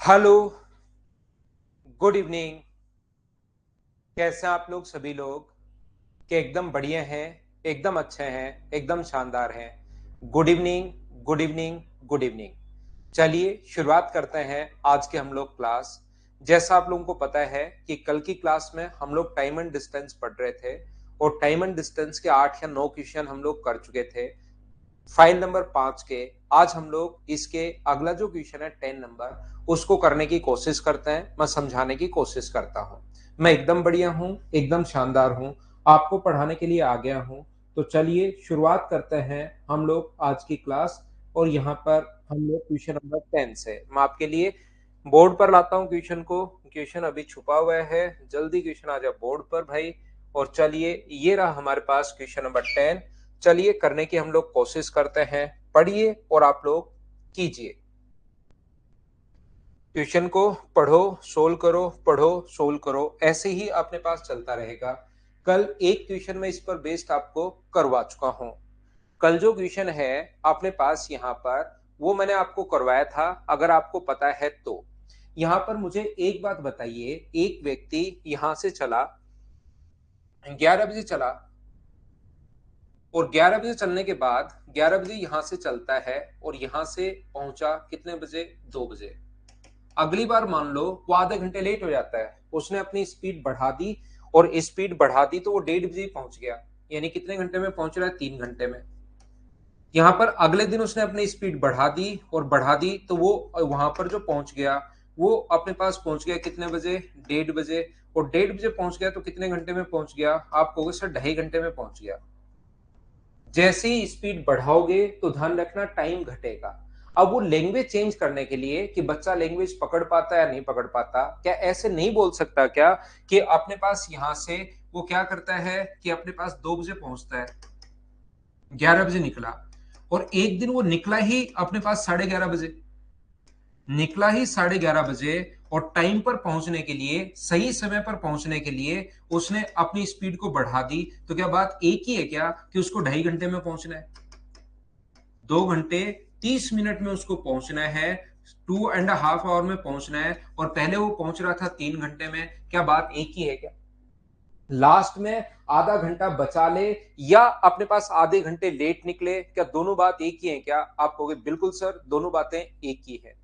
Hello, good evening. कैसे हैं आप लोग सभी लोग? कि एकदम बढ़िया हैं, एकदम अच्छे हैं, एकदम शानदार हैं। Good evening, good evening, good evening. चलिए शुरुआत करते हैं आज के हम लोग क्लास। जैसा आप लोगों को पता है कि कल की क्लास में हम लोग टाइम एंड डिस्टेंस पढ़ रहे थे और टाइम एंड डिस्टेंस के 8 या 9 क्वेश्चन हम लोग कर चुके थे फाइल नंबर 5 के। आज हम लोग इसके अगला जो क्वेश्चन है 10 नंबर, उसको करने की कोशिश करते हैं। मैं समझाने की कोशिश करता हूं। मैं एकदम बढ़िया हूं, एकदम शानदार हूं, आपको पढ़ाने के लिए आ गया हूं। तो चलिए शुरुआत करते हैं हम लोग आज की क्लास। और यहाँ पर हम लोग क्वेश्चन नंबर 10 से मैं आपके लिए बोर्ड पर लाता हूँ क्वेश्चन को। क्वेश्चन अभी छुपा हुआ है, जल्दी क्वेश्चन आ जाए बोर्ड पर भाई। और चलिए ये रहा हमारे पास क्वेश्चन नंबर 10। चलिए करने की हम लोग कोशिश करते हैं। पढ़िए और आप लोग कीजिए। क्वेश्चन को पढ़ो, सोल्व करो, पढ़ो सोल्व करो, ऐसे ही अपने पास चलता रहेगा। कल एक क्वेश्चन में इस पर बेस्ड आपको करवा चुका हूं। कल जो क्वेश्चन है अपने पास यहाँ पर, वो मैंने आपको करवाया था, अगर आपको पता है तो। यहाँ पर मुझे एक बात बताइए, एक व्यक्ति यहां से चला, 11 बजे चला, और 11 बजे चलने के बाद 11 बजे यहां से चलता है और यहां से पहुंचा कितने बजे? 2 बजे। अगली बार मान लो वो आधे घंटे लेट हो जाता है, उसने अपनी स्पीड बढ़ा दी, और स्पीड बढ़ा दी तो वो 1:30 बजे पहुंच गया। यानी कितने घंटे में पहुंच रहा है? 3 घंटे में। यहाँ पर अगले दिन उसने अपनी स्पीड बढ़ा दी और बढ़ा दी तो वो वहां पर जो पहुंच गया, वो अपने पास पहुंच गया कितने बजे? 1:30 बजे। और 1:30 बजे पहुंच गया तो कितने घंटे में पहुंच गया? आप कहोगे सर 2.5 घंटे में पहुंच गया। जैसे ही स्पीड बढ़ाओगे तो ध्यान रखना टाइम घटेगा। अब वो लैंग्वेज चेंज करने के लिए कि बच्चा लैंग्वेज पकड़ पाता है या नहीं पकड़ पाता, क्या ऐसे नहीं बोल सकता क्या कि अपने पास यहां से वो क्या करता है कि अपने पास 2 बजे पहुंचता है, 11 बजे निकला, और एक दिन वो निकला ही अपने पास 11:30 बजे, निकला ही 11:30 बजे, और टाइम पर पहुंचने के लिए, सही समय पर पहुंचने के लिए उसने अपनी स्पीड को बढ़ा दी। तो क्या बात एक ही है क्या कि उसको 2.5 घंटे में पहुंचना है? 2 घंटे 30 मिनट में उसको पहुंचना है, 2.5 आवर में पहुंचना है, और पहले वो पहुंच रहा था 3 घंटे में। क्या बात एक ही है क्या? लास्ट में आधा घंटा बचा ले या अपने पास आधे घंटे लेट निकले, क्या दोनों बात एक ही है क्या? आप कहोगे बिल्कुल सर, दोनों बातें एक ही है।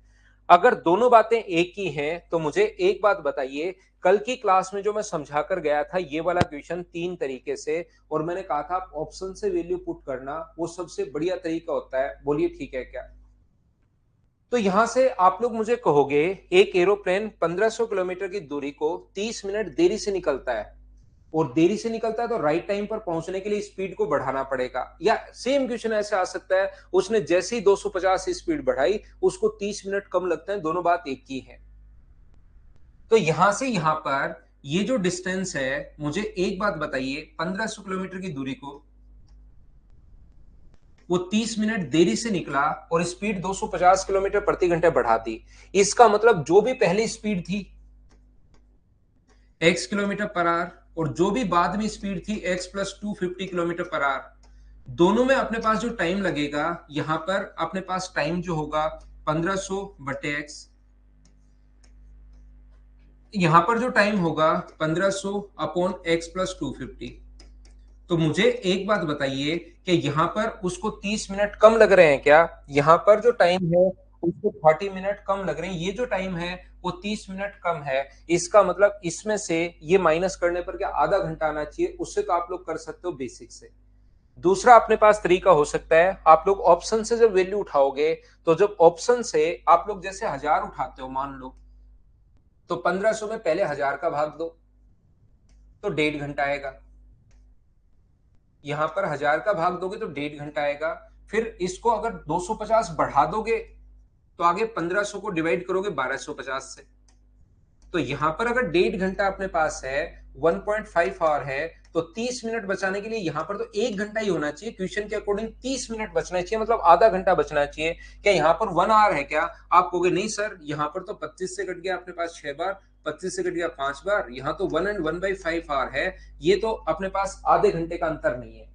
अगर दोनों बातें एक ही हैं तो मुझे एक बात बताइए, कल की क्लास में जो मैं समझा कर गया था ये वाला क्वेश्चन 3 तरीके से, और मैंने कहा था आप ऑप्शन से वैल्यू पुट करना, वो सबसे बढ़िया तरीका होता है। बोलिए ठीक है क्या? तो यहां से आप लोग मुझे कहोगे, एक एरोप्लेन 1500 किलोमीटर की दूरी को 30 मिनट देरी से निकलता है, और देरी से निकलता है तो राइट टाइम पर पहुंचने के लिए स्पीड को बढ़ाना पड़ेगा। या सेम क्वेश्चन ऐसे आ सकता है, उसने जैसे ही 250 स्पीड बढ़ाई उसको 30 मिनट कम लगते हैं, दोनों बात एक ही है। तो यहां से यहां पर ये जो डिस्टेंस है, मुझे एक बात बताइए, 1500 किलोमीटर की दूरी को वो 30 मिनट देरी से निकला और स्पीड 250 किलोमीटर प्रति घंटे बढ़ा दी। इसका मतलब जो भी पहली स्पीड थी x किलोमीटर पर आवर, और जो भी बाद में स्पीड थी x plus 250 kilometre per hour, दोनों में अपने पास जो टाइम लगेगा, यहां पर अपने पास टाइम जो होगा 1500 बटे x, यहां पर जो टाइम होगा 1500 अपॉन x प्लस 250। तो मुझे एक बात बताइए कि यहां पर उसको 30 मिनट कम लग रहे हैं क्या? यहां पर जो टाइम है उसको 30 मिनट कम लग रहे हैं, ये जो टाइम है वो 30 मिनट कम है। इसका मतलब इसमें से ये माइनस करने पर क्या आधा घंटा आना चाहिए? उससे तो आप लोग कर सकते हो बेसिक से। दूसरा अपने पास तरीका हो सकता है, आप लोग ऑप्शन से जब वैल्यू उठाओगे, तो जब ऑप्शन से आप लोग जैसे 1000 उठाते हो मान लो, तो 1500 में पहले 1000 का भाग दो तो 1.5 घंटा आएगा। यहां पर 1000 का भाग दोगे तो 1.5 घंटा आएगा। फिर इसको अगर 250 बढ़ा दोगे तो आगे 1500 को डिवाइड करोगे 1250 से। तो यहां पर अगर 1.5 घंटा अपने पास है, 1.5 आवर है, तो 30 मिनट बचाने के लिए यहां पर तो 1 घंटा ही होना चाहिए। क्वेश्चन के अकॉर्डिंग 30 मिनट बचना चाहिए, मतलब आधा घंटा बचना चाहिए। क्या यहां पर 1 आवर है क्या? आप कहोगे नहीं सर, यहां पर तो 25 से कट गया अपने पास 6 बार, 25 से कट गया 5 बार, यहां तो 1 एंड 1/5 आवर है, ये तो अपने पास आधे घंटे का अंतर नहीं है।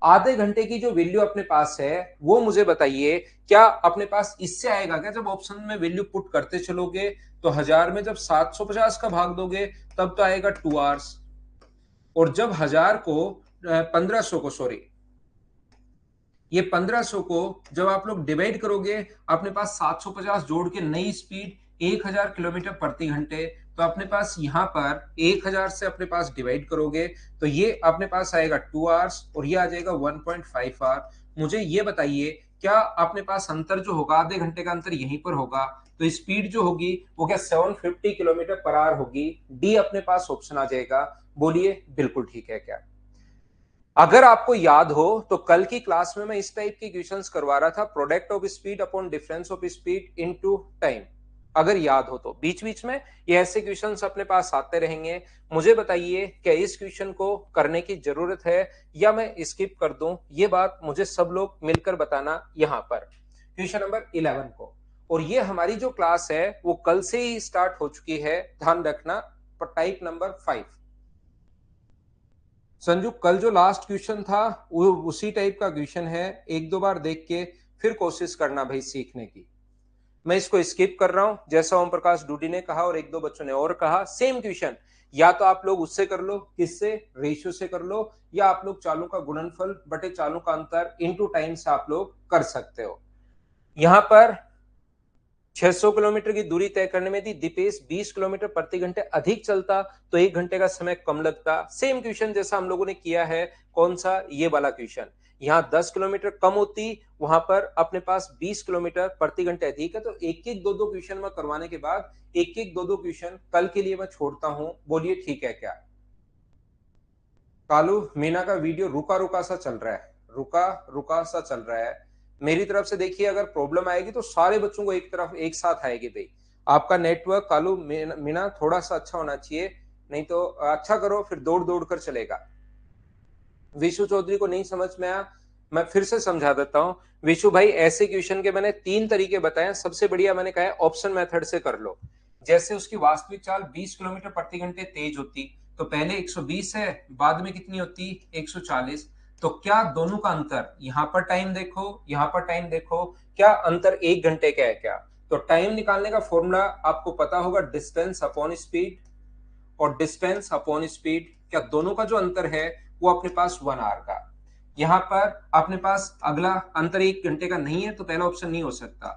आधे घंटे की जो वैल्यू अपने पास है वो मुझे बताइए, क्या अपने पास इससे आएगा क्या? जब ऑप्शन में वैल्यू पुट करते चलोगे तो 1000 में जब 750 का भाग दोगे तब तो आएगा 2 आवर्स, और जब 1000 को 1500 को, सॉरी, ये 1500 को जब आप लोग डिवाइड करोगे, अपने पास 750 जोड़ के नई स्पीड 1000 किलोमीटर प्रति घंटे, तो अपने पास यहां पर 1000 से अपने पास डिवाइड करोगे तो ये अपने पास आएगा 2 आवर्स और ये आ जाएगा 1.5 आवर। मुझे ये बताइए, क्या अपने पास अंतर जो होगा, आधे घंटे का अंतर यहीं पर होगा, तो स्पीड जो होगी वो क्या 750 किलोमीटर पर आवर होगी? डी अपने पास ऑप्शन आ जाएगा। बोलिए बिल्कुल ठीक है क्या? अगर आपको याद हो तो कल की क्लास में मैं इस टाइप की क्वेश्चंस करवा रहा था, product of speed upon difference of speed into time. अगर याद हो तो बीच बीच में ये ऐसे क्वेश्चंस अपने पास आते रहेंगे। मुझे बताइए क्या इस क्वेश्चन को करने की जरूरत है या मैं स्किप कर दूं? ये बात मुझे सब लोग मिलकर बताना यहां पर क्वेश्चन नंबर 11 को। और ये हमारी जो क्लास है वो कल से ही स्टार्ट हो चुकी है, ध्यान रखना। Type number 5। संजू, कल जो लास्ट क्वेश्चन था वो उसी टाइप का क्वेश्चन है, एक दो बार देख के फिर कोशिश करना भाई सीखने की। मैं इसको स्किप कर रहा हूं, जैसा ओम प्रकाश डूडी ने कहा और एक दो बच्चों ने और कहा, सेम क्वेश्चन। या तो आप लोग उससे कर लो, किससे, रेशियो से कर लो, या आप लोग चालों का गुणनफल बटे चालों का अंतर इनटू टाइम से आप लोग कर सकते हो। यहां पर 600 किलोमीटर की दूरी तय करने में यदि दीपेश 20 किलोमीटर प्रति घंटे अधिक चलता तो 1 घंटे का समय कम लगता। सेम क्वेश्चन जैसा हम लोगों ने किया है, कौन सा, ये वाला क्वेश्चन। यहां 10 किलोमीटर कम होती, वहां पर अपने पास 20 किलोमीटर प्रति घंटे अधिक है, तो एक एक दो दो क्वेश्चन में करवाने के बाद एक एक दो दो क्वेश्चन कल के लिए मैं छोड़ता हूं। बोलिए ठीक है क्या? कालू, मीना का वीडियो रुका रुका सा चल रहा है, रुका रुका सा चल रहा है। मेरी तरफ से देखिए, अगर प्रॉब्लम आएगी तो सारे बच्चों को एक तरफ एक साथ आएगी भाई। आपका नेटवर्क कालू मीना थोड़ा सा अच्छा होना चाहिए, नहीं तो अच्छा करो फिर दौड़ दौड़ कर चलेगा। विशु चौधरी को नहीं समझ में आया, मैं फिर से समझा देता हूं। विशु भाई, ऐसे क्वेश्चन के मैंने 3 तरीके बताए, सबसे बढ़िया मैंने कहा है ऑप्शन मेथड से कर लो। जैसे उसकी वास्तविक चाल 20 किलोमीटर प्रति घंटे तेज होती, तो पहले 120 है, बाद में कितनी होती, 140। तो क्या दोनों का अंतर, यहां पर टाइम देखो, यहां पर टाइम देखो, क्या अंतर 1 घंटे का है क्या? तो टाइम निकालने का फॉर्मूला आपको पता होगा, डिस्टेंस अपॉन स्पीड, और डिस्टेंस अपॉन स्पीड, क्या दोनों का जो अंतर है वो अपने पास 1 आवर का। यहां पर अपने पास अगला अंतर 1 घंटे का नहीं है, तो पहला ऑप्शन नहीं हो सकता।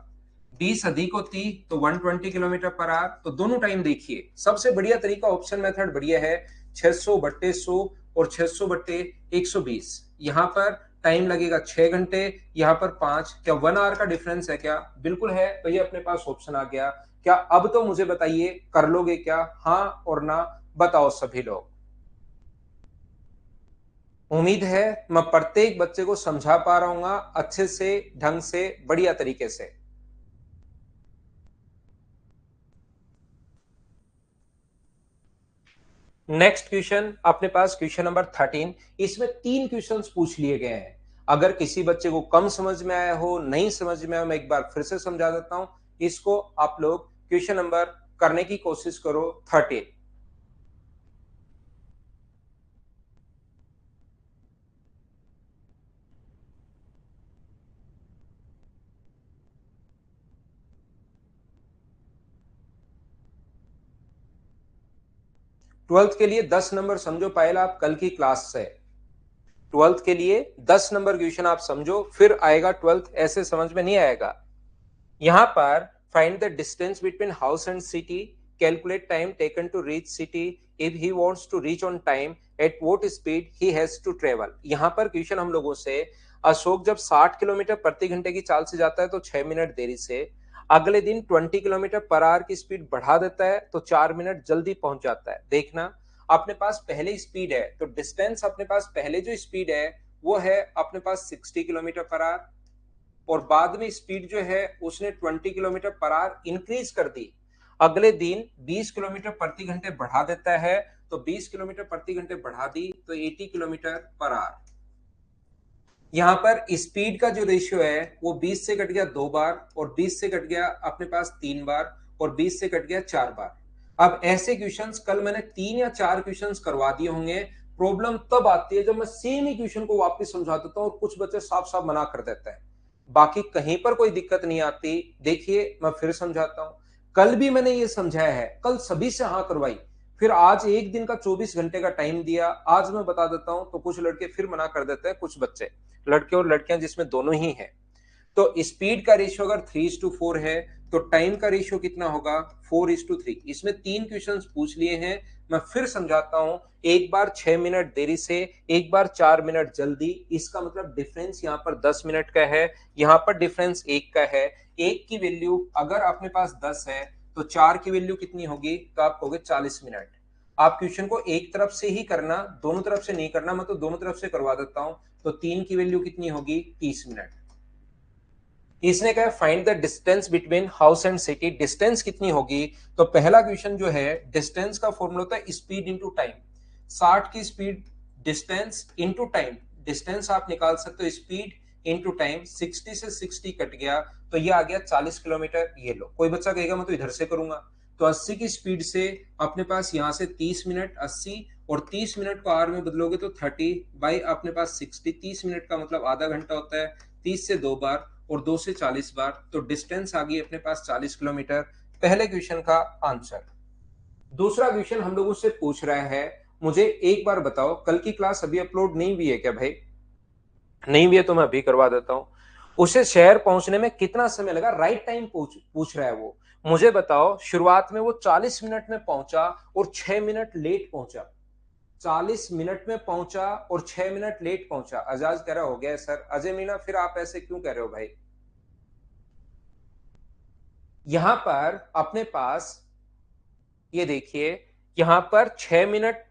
20 अधिक होती तो 120 किलोमीटर पर आवर, तो दोनों टाइम देखिए। सबसे बढ़िया तरीका ऑप्शन मेथड बढ़िया है, 600 बट्टे 100 और 600 बट्टे 120। यहां पर टाइम लगेगा 6 घंटे, यहां पर 5। क्या 1 आवर का डिफरेंस है क्या? बिल्कुल है, तो ये अपने पास ऑप्शन आ गया। क्या अब तो मुझे बताइए, कर लोगे क्या? हाँ और ना बताओ सभी लोग। उम्मीद है मैं प्रत्येक बच्चे को समझा पा रहा हूँ अच्छे से, ढंग से, बढ़िया तरीके से। नेक्स्ट क्वेश्चन अपने पास क्वेश्चन नंबर 13। इसमें 3 क्वेश्चंस पूछ लिए गए हैं। अगर किसी बच्चे को कम समझ में आया हो, नहीं समझ में आया, मैं एक बार फिर से समझा देता हूं। इसको आप लोग क्वेश्चन नंबर करने की कोशिश करो 13। 12th के लिए 10 नंबर समझो पहले आप कल की क्लास से। 12th के लिए 10 नंबर क्वेश्चन आप समझो, फिर आएगा 12th, ऐसे समझ में नहीं आएगा। यहां पर find the distance between house and city, calculate time taken to reach city, if he wants to reach on time, at what speed he has to travel. यहां पर क्वेश्चन हम लोगों से, अशोक जब 60 किलोमीटर प्रति घंटे की चाल से जाता है तो 6 मिनट देरी से, अगले दिन 20 किलोमीटर पर आवर की स्पीड बढ़ा देता है तो 4 मिनट जल्दी पहुंच जाता है। देखना, अपने पास पहले स्पीड है तो डिस्टेंस, अपने पास पहले जो स्पीड है वो है अपने पास 60 किलोमीटर पर आवर, और बाद में स्पीड जो है उसने 20 किलोमीटर पर आवर इंक्रीज कर दी। अगले दिन 20 किलोमीटर प्रति घंटे बढ़ा देता है, तो 20 किलोमीटर प्रति घंटे बढ़ा दी तो 80 किलोमीटर पर आवर। यहां पर स्पीड का जो रेशियो है वो 20 से कट गया 2 बार, और 20 से कट गया अपने पास 3 बार, और 20 से कट गया 4 बार। अब ऐसे क्वेश्चंस कल मैंने 3 या 4 क्वेश्चंस करवा दिए होंगे, प्रॉब्लम तब आती है जब मैं सेम ही क्वेश्चन को वापस समझा देता हूं और कुछ बच्चे साफ साफ मना कर देते हैं। बाकी कहीं पर कोई दिक्कत नहीं आती। देखिए मैं फिर समझाता हूं, कल भी मैंने ये समझाया है, कल सभी से हाँ करवाई, फिर आज एक दिन का 24 घंटे का टाइम दिया, आज मैं बता देता हूं तो कुछ लड़के फिर मना कर देते हैं, कुछ बच्चे, लड़के और लड़कियां जिसमें दोनों ही हैं। तो स्पीड का रेशियो अगर 3:4 है तो टाइम का रेशियो कितना होगा, 4:3। इसमें 3 क्वेश्चंस पूछ लिए हैं, मैं फिर समझाता हूं। एक बार 6 मिनट देरी से, एक बार 4 मिनट जल्दी, इसका मतलब डिफरेंस यहां पर 10 मिनट का है, यहां पर डिफरेंस 1 का है। एक की वैल्यू अगर अपने पास 10 है तो 4 की वैल्यू कितनी होगी, तो आप कहोगे 40 मिनट। आप क्वेश्चन को एक तरफ से ही करना, दोनों तरफ से नहीं करना, मैं तो दोनों तरफ से करवा देता हूं। तो 3 की वैल्यू कितनी होगी, 30 मिनट। इसने कहा find the distance between house and city, distance कितनी होगी। तो पहला क्वेश्चन जो है, डिस्टेंस का फॉर्मूला होता है स्पीड इनटू टाइम। 60 की speed, distance into time, distance आप निकाल सकते हो स्पीड इनटू टाइम। 60 से 60 कट गया तो ये आ गया 40 किलोमीटर। ये लो, कोई बच्चा कहेगा मैं तो इधर से करूंगा, तो 80 की स्पीड से अपने पास यहां से 30 मिनट, 80 और 30 मिनट को आर में बदलोगे तो 30 बाई अपने पास 60। 30 मिनट का मतलब आधा घंटा होता है, 30 से 2 बार और 2 से 40 बार, तो डिस्टेंस आ गई अपने पास 40 किलोमीटर। पहले क्वेश्चन का आंसर। दूसरा क्वेश्चन हम लोगों से पूछ रहा है, मुझे एक बार बताओ, कल की क्लास अभी अपलोड नहीं हुई है क्या भाई? नहीं भी है तो मैं अभी करवा देता हूं। उसे शहर पहुंचने में कितना समय लगा, राइट टाइम पूछ रहा है वो। मुझे बताओ, शुरुआत में वो 40 मिनट में पहुंचा और 6 मिनट लेट पहुंचा। 40 मिनट में पहुंचा और 6 मिनट लेट पहुंचा। अजाज कह रहा हो गया सर। अजय मीना फिर आप ऐसे क्यों कह रहे हो भाई? यहां पर अपने पास ये देखिए, यहां पर 6 मिनट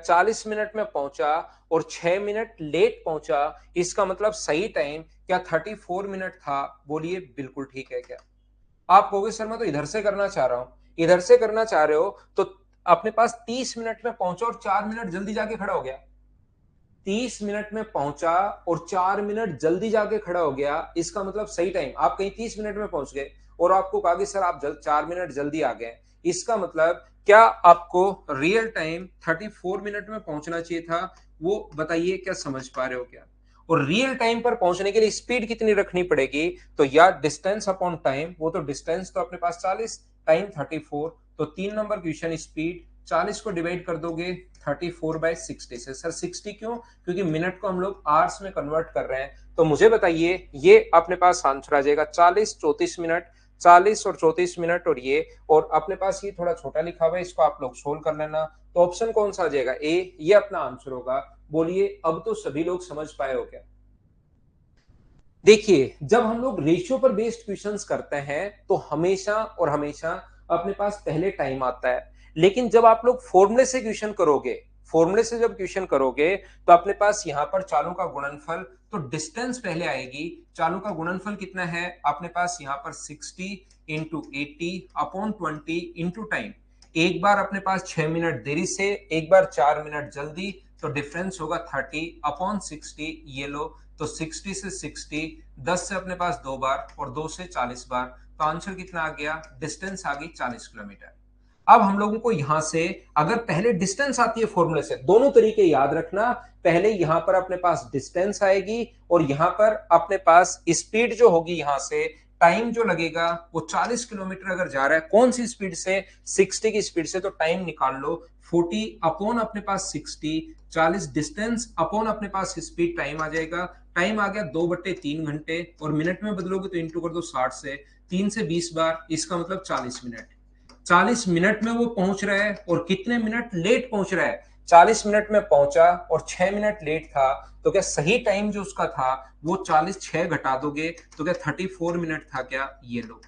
40 मिनट में पहुंचा और 6 मिनट लेट पहुंचा, इसका मतलब सही टाइम क्या 34 मिनट था? बोलिए बिल्कुल ठीक है क्या? आप कहोगे सर मैं तो इधर से करना चाह रहा हूं। इधर से करना चाह रहे हो तो अपने पास 30 मिनट में पहुंचा और 4 मिनट जल्दी जाके खड़ा हो गया। 30 मिनट में पहुंचा और 4 मिनट जल्दी जाके खड़ा हो गया, इसका मतलब सही टाइम। आप कहीं 30 मिनट में पहुंच गए और आपको कहा कि सर आप 4 मिनट जल्दी आ गए, इसका मतलब क्या आपको रियल टाइम 34 मिनट में पहुंचना चाहिए था? वो बताइए, क्या समझ पा रहे हो क्या? और रियल टाइम पर पहुंचने के लिए स्पीड कितनी रखनी पड़ेगी? तो या डिस्टेंस अपॉन टाइम, वो तो डिस्टेंस तो अपने पास 40, टाइम 34, तो 3 नंबर क्वेश्चन स्पीड 40 को डिवाइड कर दोगे 34/60 से। सर 60 क्यों? क्योंकि मिनट को हम लोग आवर्स में कन्वर्ट कर रहे हैं। तो मुझे बताइए, ये अपने पास आंसर आ जाएगा 40 34 मिनट, 40 और 34 मिनट। और अपने पास ये थोड़ा छोटा लिखा हुआ है, इसको आप लोग सोल्व कर लेना। तो ऑप्शन कौन सा आ जाएगा? ए, ये अपना आंसर होगा। बोलिए अब तो सभी लोग समझ पाए हो क्या? देखिए, जब हम लोग रेशियो पर बेस्ड क्वेश्चंस करते हैं तो हमेशा और हमेशा अपने पास पहले टाइम आता है। लेकिन जब आप लोग फॉर्मूले से क्वेश्चन करोगे, फॉर्मूले से जब क्वेश्चन करोगे तो अपने पास यहां पर चालों का गुणनफल, तो डिस्टेंस पहले आएगी। चालों का गुणनफल कितना है अपने पास यहां पर 60 इंटू 80 अपॉन 20 इंटू टाइम। एक बार अपने पास 6 मिनट देरी से, एक बार 4 मिनट जल्दी, तो डिफरेंस होगा 30 अपॉन 60। ये लो, तो 60 से 60, 10 से अपने पास 2 बार और 2 से 40 बार, तो आंसर कितना आ गया? डिस्टेंस आ गई 40 किलोमीटर। अब हम लोगों को यहां से अगर पहले डिस्टेंस आती है फॉर्मूले से, दोनों तरीके याद रखना। पहले यहां पर अपने पास डिस्टेंस आएगी और यहां पर अपने पास स्पीड जो होगी, यहां से टाइम जो लगेगा वो 40 किलोमीटर अगर जा रहा है, कौन सी स्पीड से? 60 की स्पीड से। तो टाइम निकाल लो, 40 अपॉन अपने पास 60, 40 डिस्टेंस अपॉन अपने पास स्पीड, टाइम आ जाएगा। टाइम आ गया 2/3 घंटे, और मिनट में बदलोगे तो इंटू कर दो 60 से, 3 से 20 बार, इसका मतलब 40 मिनट। 40 मिनट में वो पहुंच रहा है और कितने मिनट लेट पहुंच रहा है? 40 मिनट में पहुंचा और 6 मिनट लेट था। तो क्या सही टाइम जो उसका था वो 40, 6 घटा दोगे तो क्या 34 मिनट था क्या? ये लो,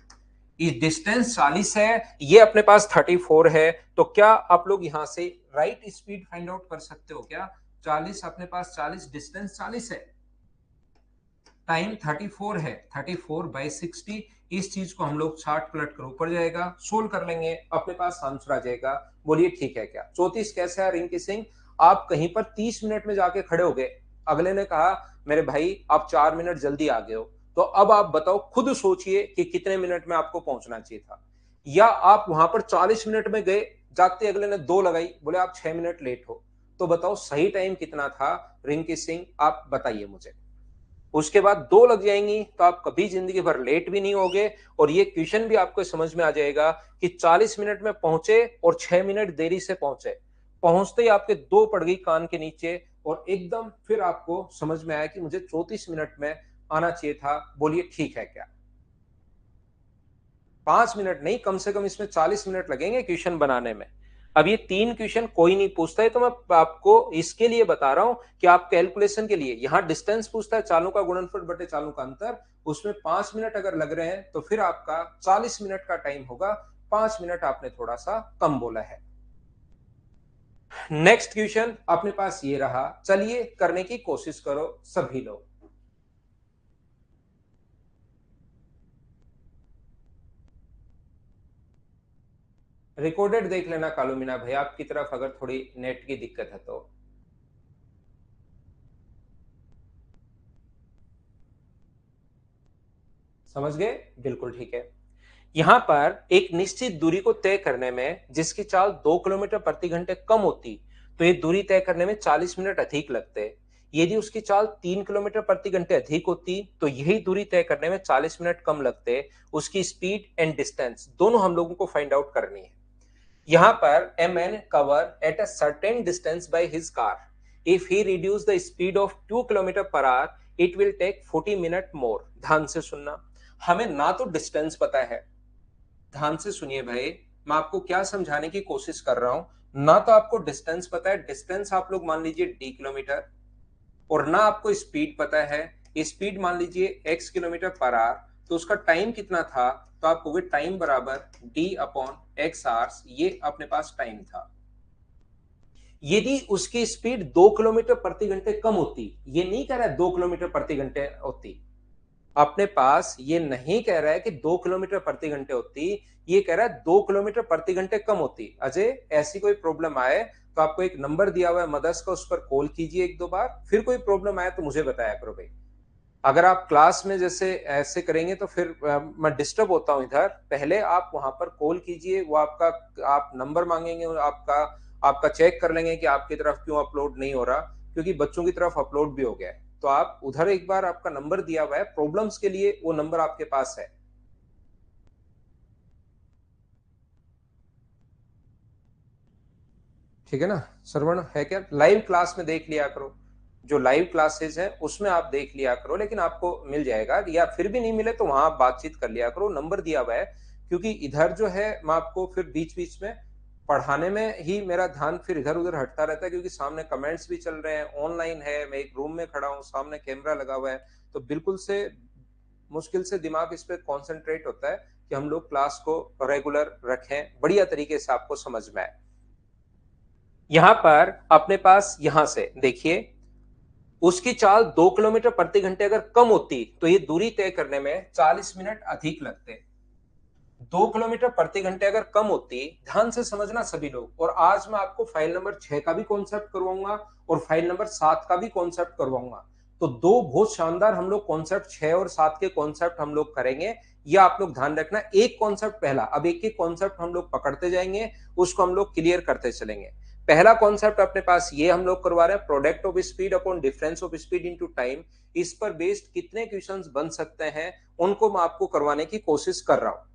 ये डिस्टेंस 40 है, ये अपने पास 34 है। तो क्या आप लोग यहां से राइट स्पीड फाइंड आउट कर सकते हो क्या? 40 अपने पास, 40 डिस्टेंस 40 है, टाइम 34 है, 34/60। इस चीज को हम लोग 60 पलट कर ऊपर जाएगा, सोल्व कर लेंगे, अपने पास आंसर आ जाएगा। बोलिए ठीक है क्या? 34 कैसे है रिंकी सिंह? आप कहीं पर 30 मिनट में जाके खड़े हो गए, अगले ने कहा मेरे भाई आप 4 मिनट जल्दी आ गए हो, तो अब आप बताओ, खुद सोचिए कि कितने मिनट में आपको पहुंचना चाहिए था। या आप वहां पर 40 मिनट में गए, जाते अगले ने 2 लगाई, बोले आप 6 मिनट लेट हो, तो बताओ सही टाइम कितना था रिंग किसिंग, आप बताइए मुझे। उसके बाद 2 लग जाएंगी तो आप कभी जिंदगी भर लेट भी नहीं होगे, और ये क्वेश्चन भी आपको समझ में आ जाएगा कि 40 मिनट में पहुंचे और 6 मिनट देरी से पहुंचे। पहुंचते ही आपके 2 पड़ गई कान के नीचे, और एकदम फिर आपको समझ में आया कि मुझे 34 मिनट में आना चाहिए था। बोलिए ठीक है क्या? 5 मिनट नहीं, कम से कम इसमें 40 मिनट लगेंगे क्वेश्चन बनाने में। अब ये 3 क्वेश्चन कोई नहीं पूछता है, तो मैं आपको इसके लिए बता रहा हूं कि आप कैलकुलेशन के लिए, यहां डिस्टेंस पूछता है चालों का गुणनफल बटे चालों का अंतर, उसमें 5 मिनट अगर लग रहे हैं तो फिर आपका 40 मिनट का टाइम होगा। 5 मिनट आपने थोड़ा सा कम बोला है। नेक्स्ट क्वेश्चन अपने पास ये रहा, चलिए करने की कोशिश करो सभी लोग। रिकॉर्डेड देख लेना कालू मीना भाई, आपकी तरफ अगर थोड़ी नेट की दिक्कत है तो। समझ गए? बिल्कुल ठीक है। यहां पर एक निश्चित दूरी को तय करने में जिसकी चाल 2 किलोमीटर प्रति घंटे कम होती, तो ये दूरी तय करने में 40 मिनट अधिक लगते। यदि उसकी चाल 3 किलोमीटर प्रति घंटे अधिक होती तो यही दूरी तय करने में 40 मिनट कम लगते। उसकी स्पीड एंड डिस्टेंस दोनों हम लोगों को फाइंड आउट करनी है। यहाँ पर a man cover at a certain distance by his car. If he reduce the speed of 2 kilometre per hour, it will take 40 minute more. ध्यान से सुनना, हमें ना तो डिस्टेंस पता है, ध्यान से सुनिए भाई, मैं आपको क्या समझाने की कोशिश कर रहा हूं। ना तो आपको डिस्टेंस पता है, डिस्टेंस आप लोग मान लीजिए d किलोमीटर, और ना आपको स्पीड पता है, स्पीड मान लीजिए x किलोमीटर पर आवर, तो उसका टाइम कितना था, तो आप कहोगे टाइम बराबर d अपॉन x आवर्स, ये अपने पास टाइम था। यदि उसकी स्पीड 2 किलोमीटर प्रति घंटे कम होती, ये नहीं कह रहा है 2 किलोमीटर प्रति घंटे होती, अपने पास ये नहीं कह रहा है कि 2 किलोमीटर प्रति घंटे होती, ये कह रहा है 2 किलोमीटर प्रति घंटे कम होती। अजय, ऐसी कोई प्रॉब्लम आए तो आपको एक नंबर दिया हुआ है मदर्स का, उस पर कॉल कीजिए 1-2 बार, फिर कोई प्रॉब्लम आए तो मुझे बताया करो भाई। अगर आप क्लास में जैसे ऐसे करेंगे तो फिर मैं डिस्टर्ब होता हूं इधर। पहले आप वहां पर कॉल कीजिए, वो आपका, आप नंबर मांगेंगे, आपका आपका चेक कर लेंगे कि आपकी तरफ क्यों अपलोड नहीं हो रहा, क्योंकि बच्चों की तरफ अपलोड भी हो गया है। तो आप उधर एक बार, आपका नंबर दिया हुआ है प्रॉब्लम्स के लिए, वो नंबर आपके पास है। ठीक है ना? श्रवण है क्या? लाइव क्लास में देख लिया करो, जो लाइव क्लासेस है उसमें आप देख लिया करो, लेकिन आपको मिल जाएगा, या फिर भी नहीं मिले तो वहां आप बातचीत कर लिया करो, नंबर दिया हुआ है। क्योंकि इधर जो है मैं आपको फिर बीच बीच में पढ़ाने में ही मेरा ध्यान फिर इधर उधर हटता रहता है, क्योंकि सामने कमेंट्स भी चल रहे हैं, ऑनलाइन है, मैं एक रूम में खड़ा हूँ, सामने कैमरा लगा हुआ है, तो बिल्कुल से मुश्किल से दिमाग इस पे कॉन्सेंट्रेट होता है कि हम लोग क्लास को रेगुलर रखें, बढ़िया तरीके से आपको समझ में आए। यहां पर अपने पास, यहां से देखिए, उसकी चाल 2 किलोमीटर प्रति घंटे अगर कम होती तो ये दूरी तय करने में 40 मिनट अधिक लगते। 2 किलोमीटर प्रति घंटे अगर कम होती, ध्यान से समझना सभी लोग, और आज मैं आपको फाइल नंबर 6 का भी कॉन्सेप्ट करवाऊंगा और फाइल नंबर 7 का भी कॉन्सेप्ट करवाऊंगा। तो दो बहुत शानदार हम लोग कॉन्सेप्ट 6 और 7 के कॉन्सेप्ट हम लोग करेंगे। ये आप लोग ध्यान रखना, एक कॉन्सेप्ट पहला, अब एक एक कॉन्सेप्ट हम लोग पकड़ते जाएंगे, उसको हम लोग क्लियर करते चलेंगे। पहला कॉन्सेप्ट अपने पास ये हम लोग करवा रहे हैं, product of speed upon difference of speed into time. इस पर बेस्ड कितने क्वेश्चंस बन सकते हैं, उनको मैं आपको करवाने की कोशिश कर रहा हूं।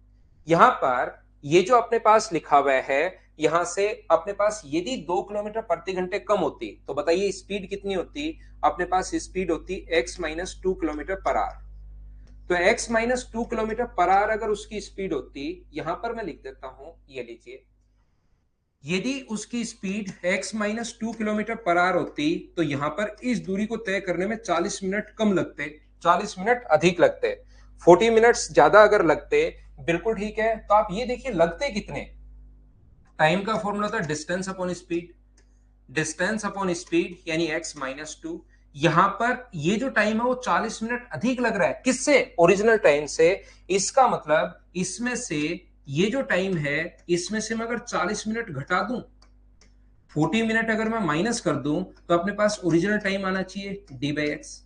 यहां पर ये जो अपने पास लिखा हुआ है, यहां से अपने पास यदि 2 किलोमीटर प्रति घंटे कम होती तो बताइए स्पीड कितनी होती? अपने पास स्पीड होती x minus 2 kilometre per hour. तो x minus 2 kilometre per hour अगर उसकी स्पीड होती, यहां पर मैं लिख देता हूं, ये लीजिए, यदि उसकी speed x minus 2 kilometre per hour होती तो यहां पर इस दूरी को तय करने में 40 मिनट कम लगते, 40 मिनट अधिक लगते। 40 मिनट्स ज्यादा अगर लगते, बिल्कुल ठीक है। तो आप ये देखिए लगते कितने, टाइम का फॉर्मूला था distance upon speed, distance upon speed यानी x माइनस 2। यहां पर ये जो टाइम है वो 40 मिनट अधिक लग रहा है, किससे? ओरिजिनल टाइम से। इसका मतलब इसमें से ये जो टाइम है, इसमें से मैं अगर 40 मिनट घटा दूं, 40 मिनट अगर मैं माइनस कर दूं, तो अपने पास ओरिजिनल टाइम आना चाहिए डी बाई एक्स।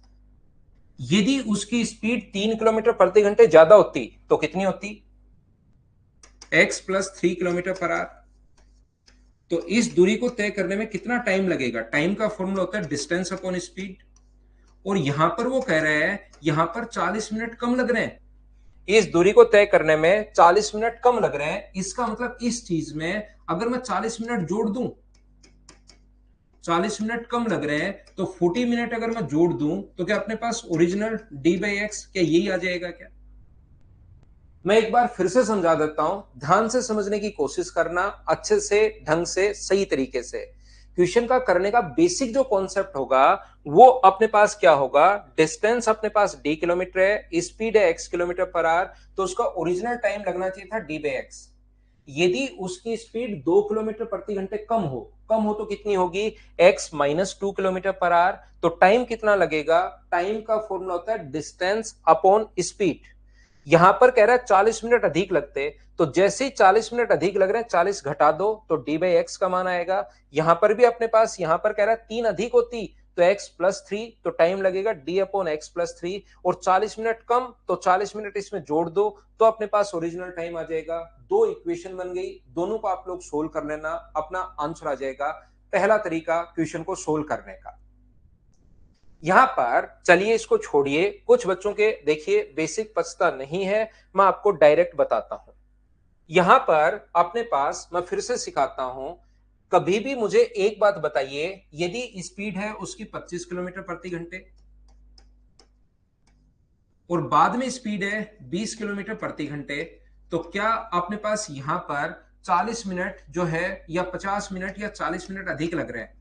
यदि उसकी स्पीड 3 किलोमीटर प्रति घंटे ज्यादा होती तो कितनी होती? x plus 3 kilometre per hour. तो इस दूरी को तय करने में कितना टाइम लगेगा? टाइम का फॉर्मूला होता है डिस्टेंस अपॉन स्पीड, और यहां पर वो कह रहा है यहां पर 40 मिनट कम लग रहे हैं। इस दूरी को तय करने में 40 मिनट कम लग रहे हैं, इसका मतलब इस चीज में अगर मैं 40 मिनट जोड़ दूं, 40 मिनट कम लग रहे हैं, तो 40 मिनट अगर मैं जोड़ दूं तो क्या अपने पास ओरिजिनल डी बाई एक्स क्या यही आ जाएगा क्या? मैं एक बार फिर से समझा देता हूं, ध्यान से समझने की कोशिश करना, अच्छे से, ढंग से, सही तरीके से। क्वेश्चन का करने का बेसिक जो कॉन्सेप्ट होगा वो अपने पास क्या होगा? डिस्टेंस अपने पास डी किलोमीटर है, स्पीड है एक्स किलोमीटर पर आवर, तो उसका ओरिजिनल टाइम लगना चाहिए था डी बाई एक्स। यदि उसकी स्पीड 2 किलोमीटर प्रति घंटे कम हो तो कितनी होगी? x minus 2 kilometre per hour. तो टाइम कितना लगेगा? टाइम का फॉर्मूला होता है डिस्टेंस अपॉन स्पीड। यहां पर कह रहा है 40 मिनट अधिक लगते, तो जैसे ही 40 मिनट अधिक लग रहे हैं 40 घटा दो तो डी बाई एक्स का मान आएगा। यहां पर भी अपने पास, यहां पर कह रहा है 3 अधिक होती तो x प्लस 3, तो टाइम लगेगा डी अपॉन एक्स प्लस 3, और 40 मिनट कम तो 40 मिनट इसमें जोड़ दो तो अपने पास ओरिजिनल टाइम आ जाएगा। दो इक्वेशन बन गई, दोनों को आप लोग सोल्व कर लेना, अपना आंसर आ जाएगा। पहला तरीका क्वेश्चन को सोल्व करने का। यहां पर चलिए इसको छोड़िए, कुछ बच्चों के देखिए बेसिक पछता नहीं है, मैं आपको डायरेक्ट बताता हूं। यहां पर अपने पास मैं फिर से सिखाता हूं, कभी भी मुझे एक बात बताइए, यदि स्पीड है उसकी 25 किलोमीटर प्रति घंटे और बाद में स्पीड है 20 किलोमीटर प्रति घंटे, तो क्या अपने पास यहां पर 40 मिनट जो है या 50 मिनट या 40 मिनट अधिक लग रहे हैं?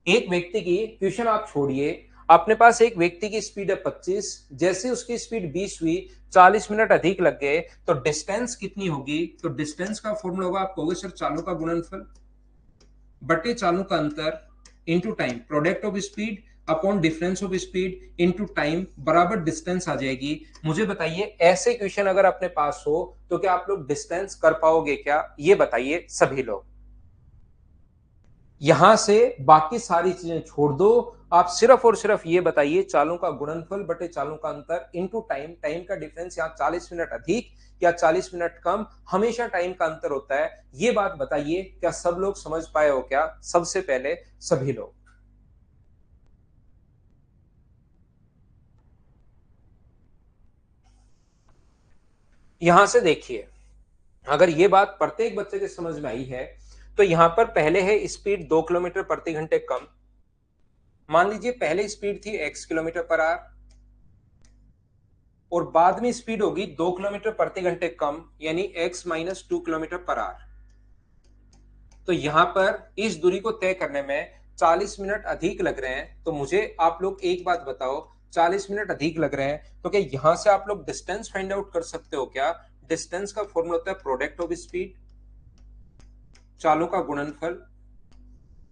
एक व्यक्ति की, क्वेश्चन आप छोड़िए, अपने पास एक व्यक्ति की स्पीड है 25, जैसे उसकी स्पीड 20 हुई, 40 मिनट अधिक लग गए, तो डिस्टेंस कितनी होगी? तो डिस्टेंस का फॉर्मूला होगा, आप कहोगे सर चालों का गुणनफल बटे चालों का अंतर into time, product of speed upon difference of speed into time बराबर डिस्टेंस आ जाएगी। मुझे बताइए ऐसे क्वेश्चन अगर अपने पास हो तो क्या आप लोग डिस्टेंस कर पाओगे क्या? ये बताइए सभी लोग। यहां से बाकी सारी चीजें छोड़ दो, आप सिर्फ और सिर्फ ये बताइए चालों का गुणनफल बटे चालों का अंतर इनटू टाइम, टाइम का डिफरेंस यहां 40 मिनट अधिक या 40 मिनट कम, हमेशा टाइम का अंतर होता है। ये बात बताइए, क्या सब लोग समझ पाए हो क्या? सबसे पहले सभी लोग यहां से देखिए, अगर ये बात प्रत्येक बच्चे के समझ में आई है, तो यहां पर पहले है स्पीड 2 किलोमीटर प्रति घंटे कम। मान लीजिए पहले स्पीड थी x किलोमीटर पर आवर और बाद में स्पीड होगी 2 किलोमीटर प्रति घंटे कम, यानी x minus 2 kilometre per hour. तो यहां पर इस दूरी को तय करने में 40 मिनट अधिक लग रहे हैं, तो मुझे आप लोग एक बात बताओ, 40 मिनट अधिक लग रहे हैं तो क्या यहां से आप लोग डिस्टेंस फाइंड आउट कर सकते हो क्या? डिस्टेंस का फॉर्मूला होता है प्रोडक्ट ऑफ स्पीड, चालों का गुणनफल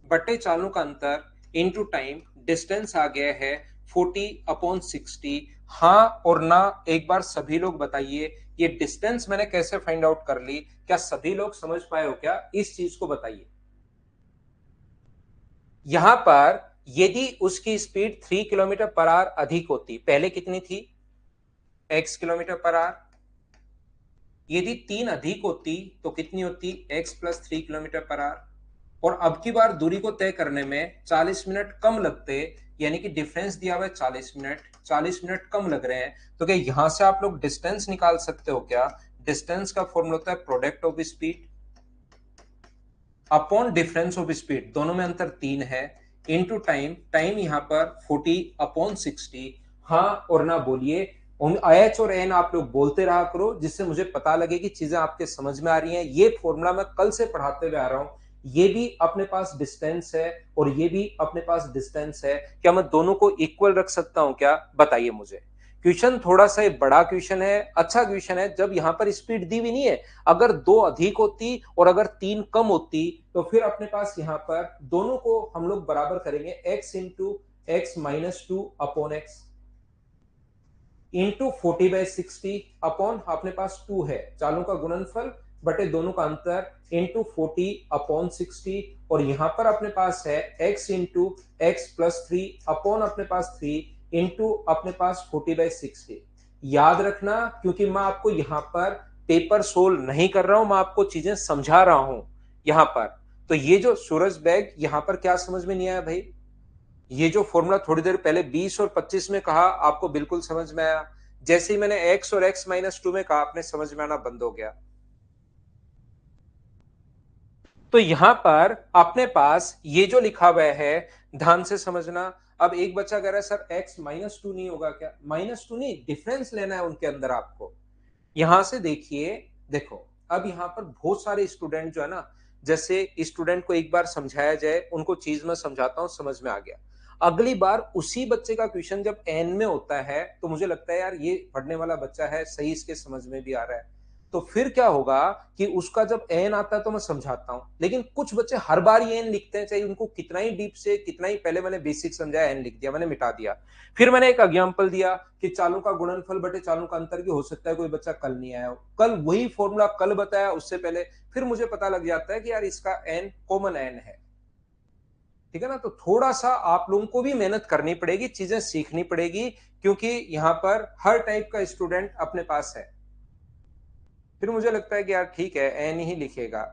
बटे चालों का अंतर इनटू टाइम, डिस्टेंस आ गया है 40 अपॉन 60। हाँ और ना एक बार सभी लोग बताइए, ये डिस्टेंस मैंने कैसे फाइंड आउट कर ली? क्या सभी लोग समझ पाए हो क्या? इस चीज को बताइए। यहां पर यदि उसकी स्पीड 3 किलोमीटर पर आवर अधिक होती, पहले कितनी थी? x kilometre per hour. यदि 3 अधिक होती तो कितनी होती? x plus 3 kilometre per hour. और अब की बार दूरी को तय करने में 40 मिनट कम लगते, यानी कि डिफरेंस दिया हुआ है 40 मिनट, 40 मिनट कम लग रहे हैं, तो क्या यहां से आप लोग डिस्टेंस निकाल सकते हो क्या? डिस्टेंस का फॉर्मूला होता है product of speed upon difference of speed, दोनों में अंतर 3 है, इनटू टाइम, टाइम यहां पर 40 अपॉन 60। हाँ और ना बोलिए, एच और एन आप लोग बोलते रहा करो, जिससे मुझे पता लगे कि चीजें आपके समझ में आ रही हैं। ये फॉर्मूला मैं कल से पढ़ाते हुए आ रहा हूं, ये भी अपने पास डिस्टेंस है और ये भी अपने पास डिस्टेंस है, क्या मैं दोनों को इक्वल रख सकता हूं क्या? बताइए मुझे। क्वेश्चन थोड़ा सा बड़ा क्वेश्चन है, अच्छा क्वेश्चन है, जब यहां पर स्पीड दी हुई नहीं है, अगर 2 अधिक होती और अगर 3 कम होती, तो फिर अपने पास यहां पर दोनों को हम लोग बराबर करेंगे, x into x minus 2 upon x into 40/60 upon अपने पास 2 है, चालों का गुणनफल बटे दोनों का अंतर इंटू 40 अपॉन 60, और यहां पर अपने पास है x into x plus 3 upon अपने पास 3 इंटू अपने पास 40/60। याद रखना, क्योंकि मैं आपको यहां पर पेपर सोल्व नहीं कर रहा हूं, मैं आपको चीजें समझा रहा हूं। यहां पर। तो ये जो सूरज बैग यहां पर क्या समझ में नहीं आया भाई? ये जो फॉर्मूला थोड़ी देर पहले 20 और 25 में कहा आपको बिल्कुल समझ में आया। जैसे ही मैंने x और x माइनस 2 में कहा आपने समझ में आना बंद हो गया। तो यहां पर अपने पास ये जो लिखा हुआ है ध्यान से समझना। अब एक बच्चा कह रहा है सर x माइनस 2 नहीं होगा क्या? माइनस 2 नहीं, डिफरेंस लेना है उनके अंदर आपको। यहां से देखिए, देखो अब यहां पर बहुत सारे स्टूडेंट जो है ना, जैसे स्टूडेंट को एक बार समझाया जाए उनको चीज में समझाता हूं समझ में आ गया, अगली बार उसी बच्चे का क्वेश्चन जब एन में होता है तो मुझे लगता है यार ये पढ़ने वाला बच्चा है, सही इसके समझ में भी आ रहा है, तो फिर क्या होगा कि उसका जब एन आता है तो मैं समझाता हूं, लेकिन कुछ बच्चे हर बार ये एन लिखते हैं, चाहे उनको कितना ही डीप से कितना ही पहले मैंने बेसिक समझाया एन लिख दिया, मैंने मिटा दिया। फिर मैंने एक एग्जांपल दिया कि चालों का गुणनफल बटे चालों का अंतर भी हो सकता है, कोई बच्चा कल नहीं आया हो, कल वही फॉर्मूला कल बताया उससे पहले, फिर मुझे पता लग जाता है कि यार इसका एन कॉमन एन है। ठीक है ना? तो थोड़ा सा आप लोगों को भी मेहनत करनी पड़ेगी, चीजें सीखनी पड़ेगी, क्योंकि यहां पर हर टाइप का स्टूडेंट अपने पास है। फिर मुझे लगता है कि यार ठीक है एन ही लिखेगा,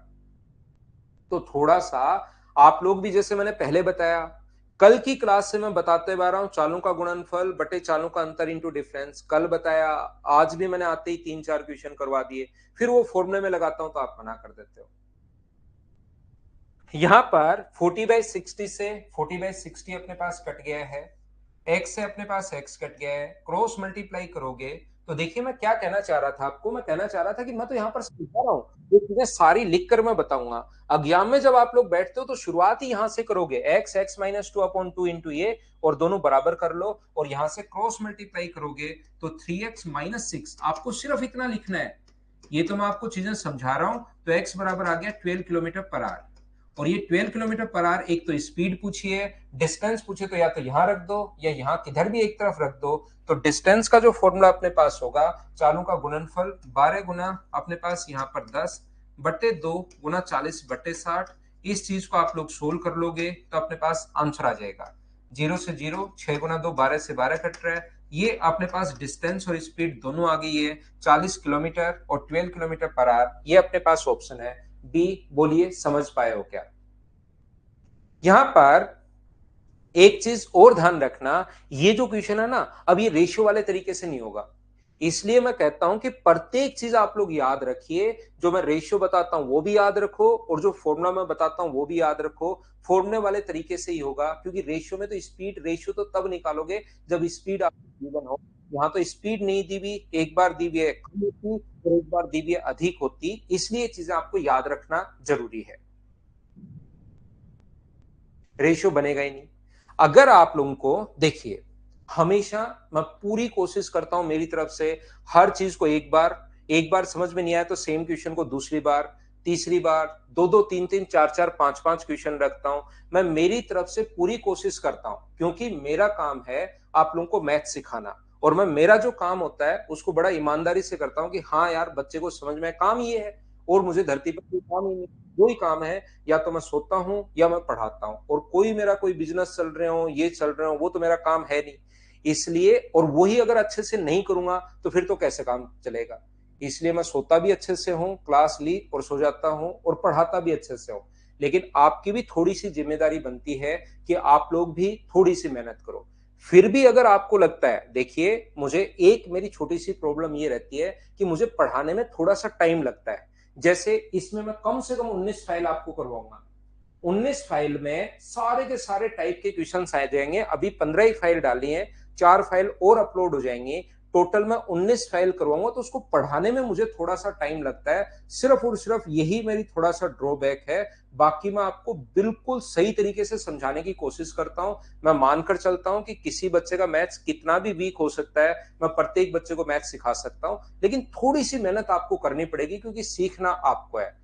तो थोड़ा सा आप लोग भी, जैसे मैंने पहले बताया, कल की क्लास से मैं बताते आ रहा हूं चालों का गुणनफल बटे चालों का अंतर इंटू डिफरेंस, कल बताया, आज भी मैंने आते ही 3-4 क्वेश्चन करवा दिए, फिर वो फॉर्मूले में लगाता हूं तो आप मना कर देते हो। यहां पर 40/60 से 40/60 अपने पास कट गया है, x से अपने पास x कट गया है, क्रॉस मल्टीप्लाई करोगे तो देखिए मैं क्या कहना चाह रहा था आपको, मैं कहना चाह रहा था कि मैं तो यहां पर समझा रहा हूं, ये चीजें सारी लिख कर मैं बताऊंगा। एग्जाम में जब आप लोग बैठते हो तो शुरुआत ही यहां से करोगे, x माइनस 2/2 इंटू ये, और दोनों बराबर कर लो, और यहां से क्रॉस मल्टीप्लाई करोगे तो 3x-6, आपको सिर्फ इतना लिखना है। ये तो मैं आपको चीजें समझा रहा हूं, तो x बराबर आ गया 12 किलोमीटर पर आवर, और ये 12 किलोमीटर पर आवर, एक तो स्पीड पूछी है, डिस्टेंस पूछे तो या तो यहां रख दो या यहां किधर भी एक तरफ रख दो। तो डिस्टेंस का जो फॉर्मूला अपने पास होगा, चालों का गुणनफल 12 गुना अपने पास यहां पर 10 बट्टे 2 गुना 40 बट्टे 60, इस चीज को आप लोग सोल्व कर लोगे तो अपने पास आंसर आ जाएगा। 0 से 0, 6 गुना 2 12 से 12 कट रहा है, ये अपने पास डिस्टेंस और स्पीड दोनों आ गई है, 40 किलोमीटर और 12 किलोमीटर पर आवर, ये अपने पास ऑप्शन है बी। बोलिए समझ पाए हो क्या? यहां पर एक चीज और ध्यान रखना, ये जो क्वेश्चन है ना, अब ये रेशियो वाले तरीके से नहीं होगा, इसलिए मैं कहता हूं कि प्रत्येक चीज आप लोग याद रखिए, जो मैं रेशियो बताता हूं वो भी याद रखो, और जो फॉर्मूला मैं बताता हूं वो भी याद रखो, फॉर्मूले वाले तरीके से ही होगा, क्योंकि रेशियो में तो स्पीड रेशियो तो तब निकालोगे जब स्पीड आपको गिवन हो, यहां तो स्पीड नहीं दी हुई, एक बार दी हुई है कम होती और एक बार दी हुई है अधिक होती, इसलिए चीजें आपको याद रखना जरूरी है, रेशियो बनेगा ही नहीं। अगर आप लोगों को देखिए, हमेशा मैं पूरी कोशिश करता हूं मेरी तरफ से, हर चीज को एक बार समझ में नहीं आया तो सेम क्वेश्चन को दूसरी बार, तीसरी बार, दो दो तीन तीन चार चार पांच पांच क्वेश्चन रखता हूं, मैं मेरी तरफ से पूरी कोशिश करता हूं, क्योंकि मेरा काम है आप लोगों को मैथ सिखाना, और मैं मेरा जो काम होता है उसको बड़ा ईमानदारी से करता हूं कि हाँ यार बच्चे को समझ में काम ये है, और मुझे धरती पर कोई काम ही नहीं, वही काम है, या तो मैं सोता हूं या मैं पढ़ाता हूं, और कोई मेरा कोई बिजनेस चल रहे हो ये चल रहे हो वो तो मेरा काम है नहीं, इसलिए, और वही अगर अच्छे से नहीं करूंगा तो फिर तो कैसे काम चलेगा, इसलिए मैं सोता भी अच्छे से हूं, क्लास ली और सो जाता हूं, और पढ़ाता भी अच्छे से हूं, लेकिन आपकी भी थोड़ी सी जिम्मेदारी बनती है कि आप लोग भी थोड़ी सी मेहनत करो। फिर भी अगर आपको लगता है, देखिए मुझे एक मेरी छोटी सी प्रॉब्लम ये रहती है कि मुझे पढ़ाने में थोड़ा सा टाइम लगता है, जैसे इसमें मैं कम से कम 19 फाइल आपको करवाऊंगा, 19 फाइल में सारे के सारे टाइप के क्वेश्चन आ जाएंगे, अभी 15 ही फाइल डाली है, 4 फाइल और अपलोड हो जाएंगी, टोटल में 19 फाइल करवाऊंगा, तो उसको पढ़ाने में मुझे थोड़ा सा टाइम लगता है, सिर्फ और सिर्फ यही मेरी थोड़ा सा ड्रॉबैक है, बाकी मैं आपको बिल्कुल सही तरीके से समझाने की कोशिश करता हूं, मैं मानकर चलता हूं कि किसी बच्चे का मैथ्स कितना भी वीक हो सकता है, मैं प्रत्येक बच्चे को मैथ्स सिखा सकता हूं, लेकिन थोड़ी सी मेहनत आपको करनी पड़ेगी, क्योंकि सीखना आपको है।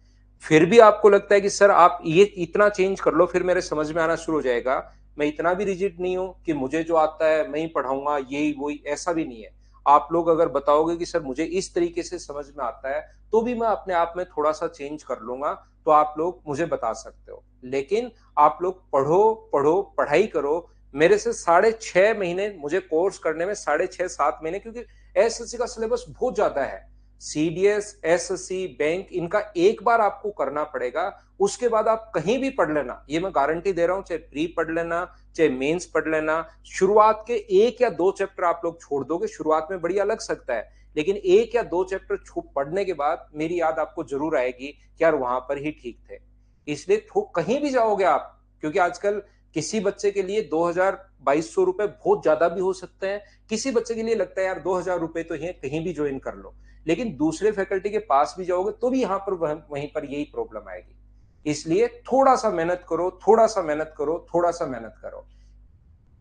फिर भी आपको लगता है कि सर आप ये इतना चेंज कर लो फिर मेरे समझ में आना शुरू हो जाएगा, मैं इतना भी रिजिड नहीं हूं कि मुझे जो आता है मैं ही पढ़ाऊंगा यही वही, ऐसा भी नहीं है। आप लोग अगर बताओगे कि सर मुझे इस तरीके से समझ में आता है, तो भी मैं अपने आप में थोड़ा सा चेंज कर लूंगा, तो आप लोग मुझे बता सकते हो, लेकिन आप लोग पढ़ो पढ़ो पढ़ाई करो। मेरे से 6.5 महीने मुझे कोर्स करने में, 6.5-7 महीने, क्योंकि एसएससी का सिलेबस बहुत ज्यादा है, सीडीएस, एसएससी, बैंक, इनका एक बार आपको करना पड़ेगा। उसके बाद आप कहीं भी पढ़ लेना, ये मैं गारंटी दे रहा हूं, चाहे प्री पढ़ लेना, चाहे मेंस पढ़ लेना, शुरुआत के 1 या 2 चैप्टर आप लोग छोड़ दोगे, शुरुआत में बढ़िया लग सकता है, लेकिन 1 या 2 चैप्टर पढ़ने के बाद मेरी याद आपको जरूर आएगी कि यार वहां पर ही ठीक थे। इसलिए कहीं भी जाओगे आप, क्योंकि आजकल किसी बच्चे के लिए 2000-2200 रुपए बहुत ज्यादा भी हो सकते हैं, किसी बच्चे के लिए लगता है यार 2000 रुपए तो है, कहीं भी ज्वाइन कर लो, लेकिन दूसरे फैकल्टी के पास भी जाओगे तो भी यहाँ पर वहीं पर यही प्रॉब्लम आएगी। इसलिए थोड़ा सा मेहनत करो, थोड़ा सा मेहनत करो, थोड़ा सा मेहनत करो,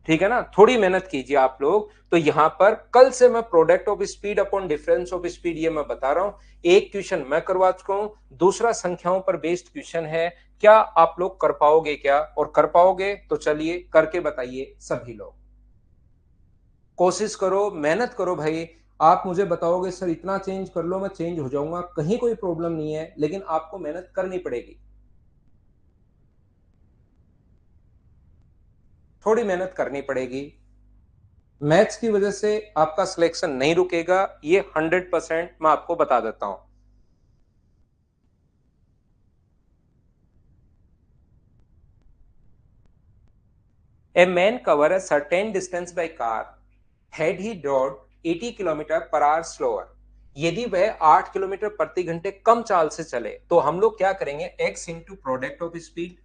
ठीक है ना, थोड़ी मेहनत कीजिए आप लोग। तो यहां पर कल से मैं product of speed upon difference of speed ये मैं बता रहा हूं। एक क्वेश्चन मैं करवा चुका हूं, दूसरा संख्याओं पर बेस्ड क्वेश्चन है। क्या आप लोग कर पाओगे क्या? और कर पाओगे तो चलिए करके बताइए सभी लोग। कोशिश करो, मेहनत करो भाई। आप मुझे बताओगे सर इतना चेंज कर लो, मैं चेंज हो जाऊंगा, कहीं कोई प्रॉब्लम नहीं है, लेकिन आपको मेहनत करनी पड़ेगी, थोड़ी मेहनत करनी पड़ेगी। मैथ्स की वजह से आपका सिलेक्शन नहीं रुकेगा, ये 100% मैं आपको बता देता हूं। A man cover a certain distance by car had he drove 80 kilometre per hour slower. यदि वह 8 किलोमीटर प्रति घंटे कम चाल से चले तो हम लोग क्या करेंगे, x into product of speed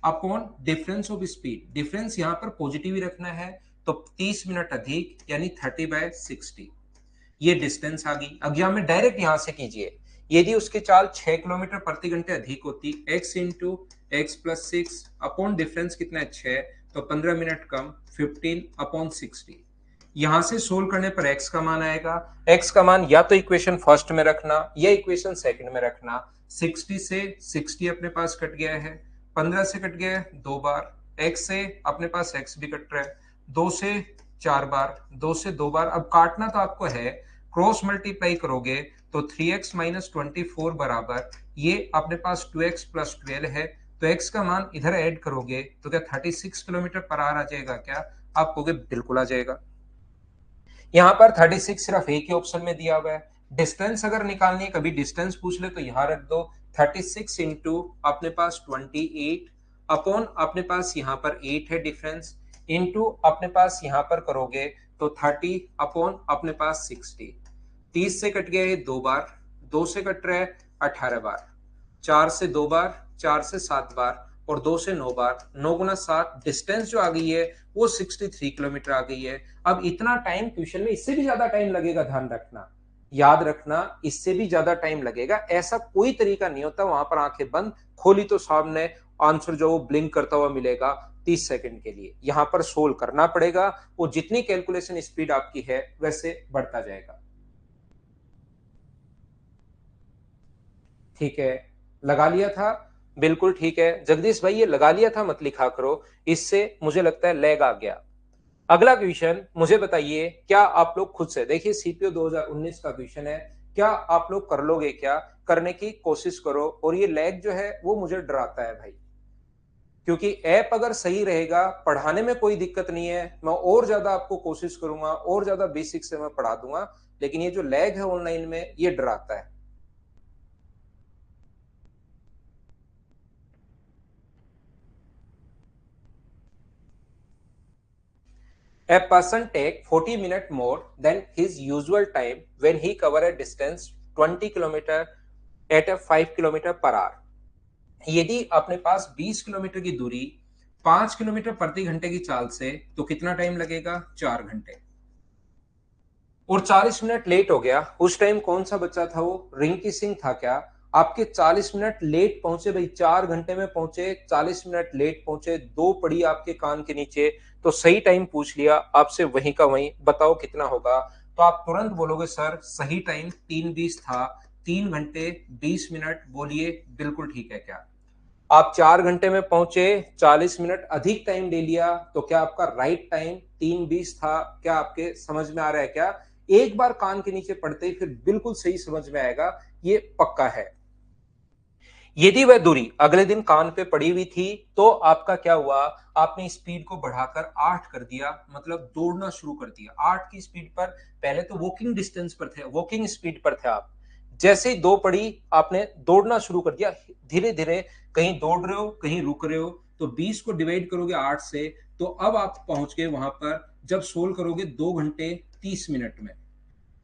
upon difference of speed. Difference यहां पर पॉजिटिव ही रखना है, तो 30 मिनट अधिक यानी 30/60, ये डिस्टेंस आ गई। अब यहां में डायरेक्ट यहां से कीजिए, यदि उसकी चाल 6 किलोमीटर प्रति घंटे अधिक होती, x into x plus 6 upon difference कितना है 6, तो 15 मिनट कम 15/60। यहां से सोल्व करने पर x का मान आएगा। x का मान या तो इक्वेशन फर्स्ट में रखना या इक्वेशन सेकंड में रखना। 60 से 60 अपने पास कट गया है, 15 से कट गया है 2 बार, x से अपने पास x भी कट रहा है, 2 से 4 बार, 2 से 2 बार। अब काटना तो आपको है, क्रॉस मल्टीप्लाई करोगे तो 3x माइनस 24 बराबर ये अपने पास 2x प्लस 12 है, तो x का मान इधर ऐड करोगे तो क्या 36 किलोमीटर पर आवर आ जाएगा क्या? आप कहोगे बिल्कुल आ जाएगा। यहाँ पर 36 सिर्फ एक ही ऑप्शन में दिया हुआ है। डिस्टेंस अगर निकालनी है, कभी डिस्टेंस पूछ ले तो यहाँ रख दो, 36 इंटू अपने पास 28 अपॉन अपने पास यहाँ पर 8 है डिफरेंस, इंटू अपने पास यहाँ पर करोगे तो 30 अपॉन अपने पास 60। 30 से कट गया है 2 बार, 2 से कट रहा है 18 बार, 4 से 2 बार, 4 से 7 बार और 2 से 9 बार, 9 गुना 7, डिस्टेंस जो आ गई है वो 63 किलोमीटर आ गई है। अब इतना टाइम क्वेश्चन में, इससे भी ज्यादा टाइम लगेगा, ध्यान रखना, याद रखना, इससे भी ज्यादा टाइम लगेगा। ऐसा कोई तरीका नहीं होता, वहां पर आंखें बंद खोली तो सामने आंसर जो वो ब्लिंक करता हुआ मिलेगा 30 सेकंड के लिए। यहां पर सोल्व करना पड़ेगा, वो जितनी कैलकुलेशन स्पीड आपकी है वैसे बढ़ता जाएगा। ठीक है, लगा लिया था, बिल्कुल ठीक है जगदीश भाई, ये लगा लिया था मत लिखा करो, इससे मुझे लगता है लैग आ गया। अगला क्वेश्चन मुझे बताइए, क्या आप लोग खुद से देखिए, सीपीओ 2019 का क्वेश्चन है, क्या आप लोग कर लोगे क्या? करने की कोशिश करो। और ये लैग जो है वो मुझे डराता है भाई, क्योंकि ऐप अगर सही रहेगा, पढ़ाने में कोई दिक्कत नहीं है, मैं और ज्यादा आपको कोशिश करूंगा, और ज्यादा बेसिक से मैं पढ़ा दूंगा, लेकिन ये जो लैग है ऑनलाइन में ये डराता है। A person take 40 minutes more than his usual time when he cover a distance 20 kilometre at a 5 kilometre per hour. यदि अपने पास 20 किलोमीटर की दूरी 5 किलोमीटर प्रति घंटे की चाल से, तो कितना टाइम लगेगा? 4 घंटे। और 40 मिनट लेट हो गया, उस टाइम कौन सा बच्चा था वो? रिंकी सिंह था क्या? आपके 40 मिनट लेट पहुंचे भाई, 4 घंटे में पहुंचे, 40 मिनट लेट पहुंचे, 2 पड़ी आपके कान के नीचे, तो सही टाइम पूछ लिया आपसे, वहीं का वहीं बताओ कितना होगा? तो आप तुरंत बोलोगे सर सही टाइम 3:20 था, 3 घंटे 20 मिनट, बोलिए बिल्कुल ठीक है क्या? आप 4 घंटे में पहुंचे, 40 मिनट अधिक टाइम ले लिया, तो क्या आपका राइट टाइम 3:20 था? क्या आपके समझ में आ रहा है क्या? एक बार कान के नीचे पड़ते ही फिर बिल्कुल सही समझ में आएगा, ये पक्का है। यदि वह दूरी अगले दिन कान पे पड़ी हुई थी तो आपका क्या हुआ, आपने स्पीड को बढ़ाकर 8 कर दिया, मतलब दौड़ना शुरू कर दिया 8 की स्पीड पर। पहले तो वॉकिंग डिस्टेंस पर थे, वॉकिंग स्पीड पर थे आप, जैसे ही 2 पड़ी आपने दौड़ना शुरू कर दिया धीरे धीरे, कहीं दौड़ रहे हो कहीं रुक रहे हो, तो 20 को डिवाइड करोगे 8 से, तो अब आप पहुंच गए वहां पर, जब सोल्व करोगे 2 घंटे 30 मिनट में।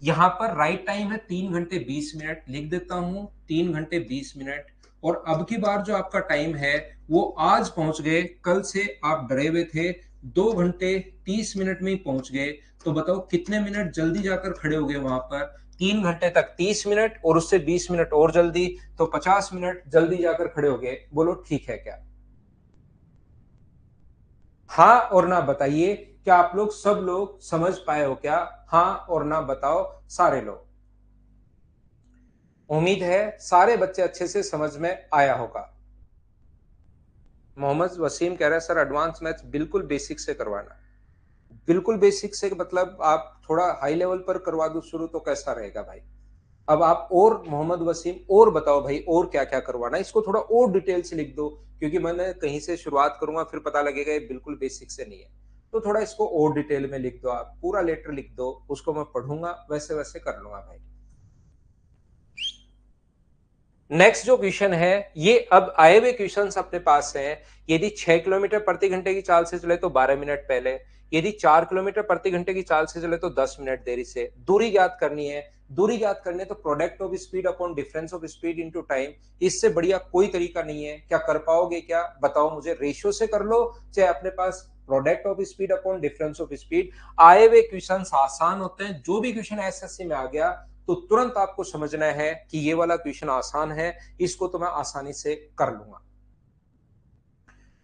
यहाँ पर राइट टाइम है 3 घंटे 20 मिनट, लिख देता हूं 3 घंटे 20 मिनट। और अब की बार जो आपका टाइम है वो आज पहुंच गए, कल से आप डरे हुए थे, 2 घंटे 30 मिनट में ही पहुंच गए। तो बताओ कितने मिनट जल्दी जाकर खड़े हो गए वहां पर, 3 घंटे तक 30 मिनट और उससे 20 मिनट और जल्दी, तो 50 मिनट जल्दी जाकर खड़े हो गए। बोलो ठीक है क्या? हाँ और ना बताइए, क्या आप लोग सब लोग समझ पाए हो क्या? हाँ और ना बताओ सारे लोग। उम्मीद है सारे बच्चे अच्छे से समझ में आया होगा। मोहम्मद वसीम कह रहा है सर एडवांस मैथ्स बिल्कुल बेसिक से करवाना। बिल्कुल बेसिक से मतलब आप थोड़ा हाई लेवल पर करवा दो शुरू तो कैसा रहेगा भाई? अब आप और मोहम्मद वसीम और बताओ भाई, और क्या क्या करवाना है, इसको थोड़ा और डिटेल से लिख दो, क्योंकि मैंने कहीं से शुरुआत करूंगा फिर पता लगेगा ये बिल्कुल बेसिक से नहीं है। तो थोड़ा इसको और डिटेल में लिख दो, आप पूरा लेटर लिख दो, उसको मैं पढ़ूंगा वैसे वैसे कर लूंगा भाई। नेक्स्ट जो क्वेश्चन है, ये अब आए हुए क्वेश्चन अपने पास हैं। यदि 6 किलोमीटर प्रति घंटे की चाल से चले तो 12 मिनट पहले, यदि 4 किलोमीटर प्रति घंटे की चाल से चले तो 10 मिनट देरी से। दूरी ज्ञात करनी है, दूरी ज्ञात करनी है तो product of speed upon difference of speed into time, इससे बढ़िया कोई तरीका नहीं है। क्या कर पाओगे क्या? बताओ मुझे, रेशियो से कर लो चाहे अपने पास product of speed upon difference of speed. आए हुए क्वेश्चन आसान होते हैं, जो भी क्वेश्चन एसएससी में आ गया तो तुरंत आपको समझना है कि ये वाला क्वेश्चन आसान है, इसको तो मैं आसानी से कर लूंगा।